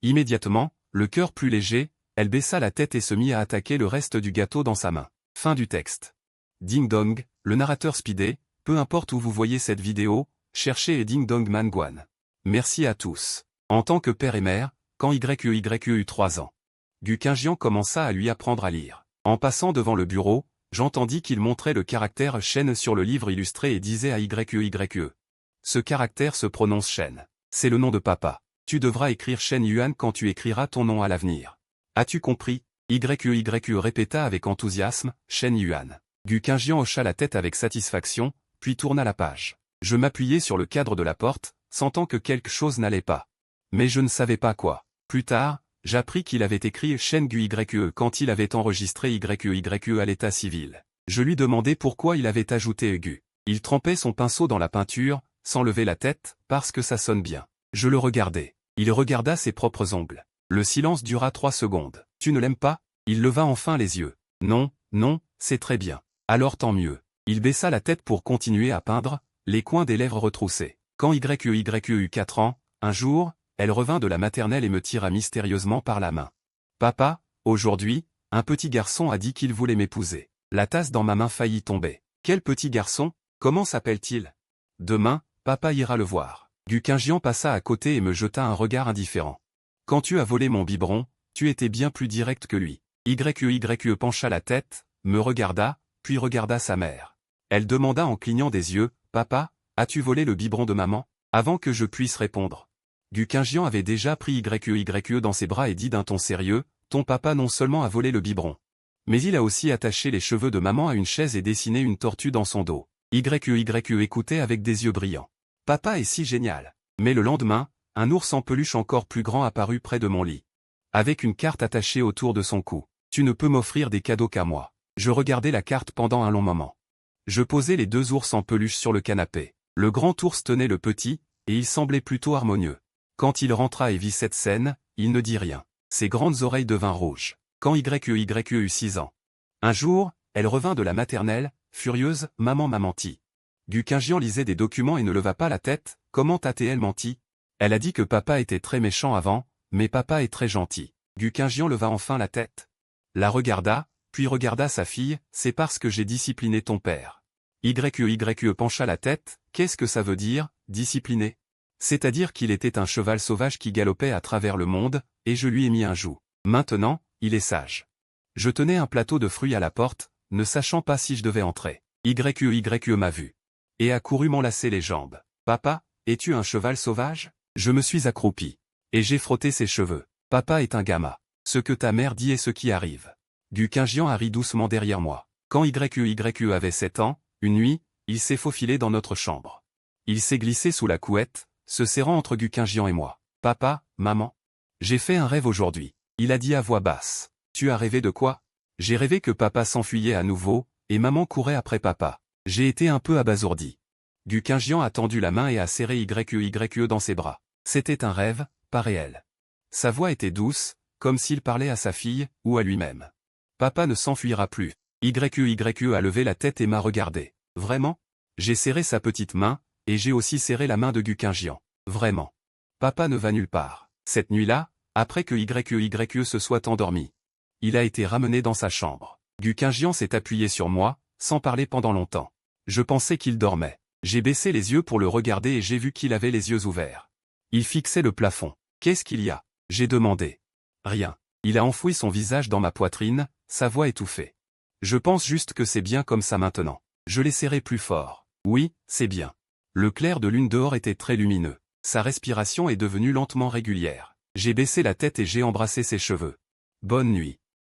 Immédiatement, le cœur plus léger, elle baissa la tête et se mit à attaquer le reste du gâteau dans sa main. Fin du texte. Ding dong, le narrateur speedé, Peu importe où vous voyez cette vidéo, cherchez Ding Dong Man Guan. Merci à tous. En tant que père et mère, quand YEYE eut 3 ans, Gu Qingjian commença à lui apprendre à lire. En passant devant le bureau, j'entendis qu'il montrait le caractère Shen sur le livre illustré et disait à YEYE. Ce caractère se prononce Shen. C'est le nom de papa. Tu devras écrire Shen Yuan quand tu écriras ton nom à l'avenir. As-tu compris? YEYE répéta avec enthousiasme, Shen Yuan. Gu Qingjian hocha la tête avec satisfaction, puis tourna la page. Je m'appuyai sur le cadre de la porte, sentant que quelque chose n'allait pas. Mais je ne savais pas quoi. Plus tard, j'appris qu'il avait écrit Shen Gu YE quand il avait enregistré YEYE à l'état civil. Je lui demandai pourquoi il avait ajouté Gu. Il trempait son pinceau dans la peinture, sans lever la tête, parce que ça sonne bien. Je le regardai. Il regarda ses propres ongles. Le silence dura 3 secondes. Tu ne l'aimes pas? Il leva enfin les yeux. Non, non, c'est très bien. Alors tant mieux. Il baissa la tête pour continuer à peindre, les coins des lèvres retroussés. Quand YEYE eut 4 ans, un jour, elle revint de la maternelle et me tira mystérieusement par la main. Papa, aujourd'hui, un petit garçon a dit qu'il voulait m'épouser. La tasse dans ma main faillit tomber. Quel petit garçon? Comment s'appelle-t-il? Demain, papa ira le voir. Gu Qingjian passa à côté et me jeta un regard indifférent. Quand tu as volé mon biberon, tu étais bien plus direct que lui. YEYE pencha la tête, me regarda, puis regarda sa mère. Elle demanda en clignant des yeux, Papa, as-tu volé le biberon de maman? Avant que je puisse répondre. Gu Qingjian avait déjà pris YEYE dans ses bras et dit d'un ton sérieux, ton papa non seulement a volé le biberon, mais il a aussi attaché les cheveux de maman à une chaise et dessiné une tortue dans son dos. YEYE écoutait avec des yeux brillants. Papa est si génial. Mais le lendemain, un ours en peluche encore plus grand apparut près de mon lit. Avec une carte attachée autour de son cou. Tu ne peux m'offrir des cadeaux qu'à moi. Je regardais la carte pendant un long moment. Je posai les 2 ours en peluche sur le canapé. Le grand ours tenait le petit, et il semblait plutôt harmonieux. Quand il rentra et vit cette scène, il ne dit rien. Ses grandes oreilles devinrent rouges. Quand YEYE eut 6 ans. Un jour, elle revint de la maternelle, furieuse, maman m'a menti. Gu Qingjian lisait des documents et ne leva pas la tête, comment a-t-elle menti? Elle a dit que papa était très méchant avant, mais papa est très gentil. Gu Qingjian leva enfin la tête. La regarda, puis regarda sa fille, c'est parce que j'ai discipliné ton père. YEYE pencha la tête, qu'est-ce que ça veut dire, discipliné? C'est-à-dire qu'il était un cheval sauvage qui galopait à travers le monde, et je lui ai mis un joug. Maintenant, il est sage. Je tenais un plateau de fruits à la porte, ne sachant pas si je devais entrer. YEYE m'a vu. Et a couru m'enlacer les jambes. Papa, es-tu un cheval sauvage? Je me suis accroupi. Et j'ai frotté ses cheveux. Papa est un gamin. Ce que ta mère dit est ce qui arrive. Gu Qingjian a ri doucement derrière moi. Quand YEYE avait 7 ans, une nuit, il s'est faufilé dans notre chambre. Il s'est glissé sous la couette, se serrant entre Gu Qingjian et moi. Papa, maman. J'ai fait un rêve aujourd'hui. Il a dit à voix basse. Tu as rêvé de quoi? J'ai rêvé que papa s'enfuyait à nouveau, et maman courait après papa. J'ai été un peu abasourdi. Gu Qingjian a tendu la main et a serré YEYE dans ses bras. C'était un rêve, pas réel. Sa voix était douce, comme s'il parlait à sa fille, ou à lui-même. Papa ne s'enfuira plus. YEYE a levé la tête et m'a regardé. Vraiment? J'ai serré sa petite main, et j'ai aussi serré la main de Gu Qingjian. Vraiment. Papa ne va nulle part. Cette nuit-là, après que YEYE se soit endormi, il a été ramené dans sa chambre. Gu Qingjian s'est appuyé sur moi, sans parler pendant longtemps. Je pensais qu'il dormait. J'ai baissé les yeux pour le regarder et j'ai vu qu'il avait les yeux ouverts. Il fixait le plafond. Qu'est-ce qu'il y a? J'ai demandé. Rien. Il a enfoui son visage dans ma poitrine, sa voix étouffée. Je pense juste que c'est bien comme ça maintenant. Je l'ai serré plus fort. Oui, c'est bien. Le clair de lune dehors était très lumineux. Sa respiration est devenue lentement régulière. J'ai baissé la tête et j'ai embrassé ses cheveux. Bonne nuit.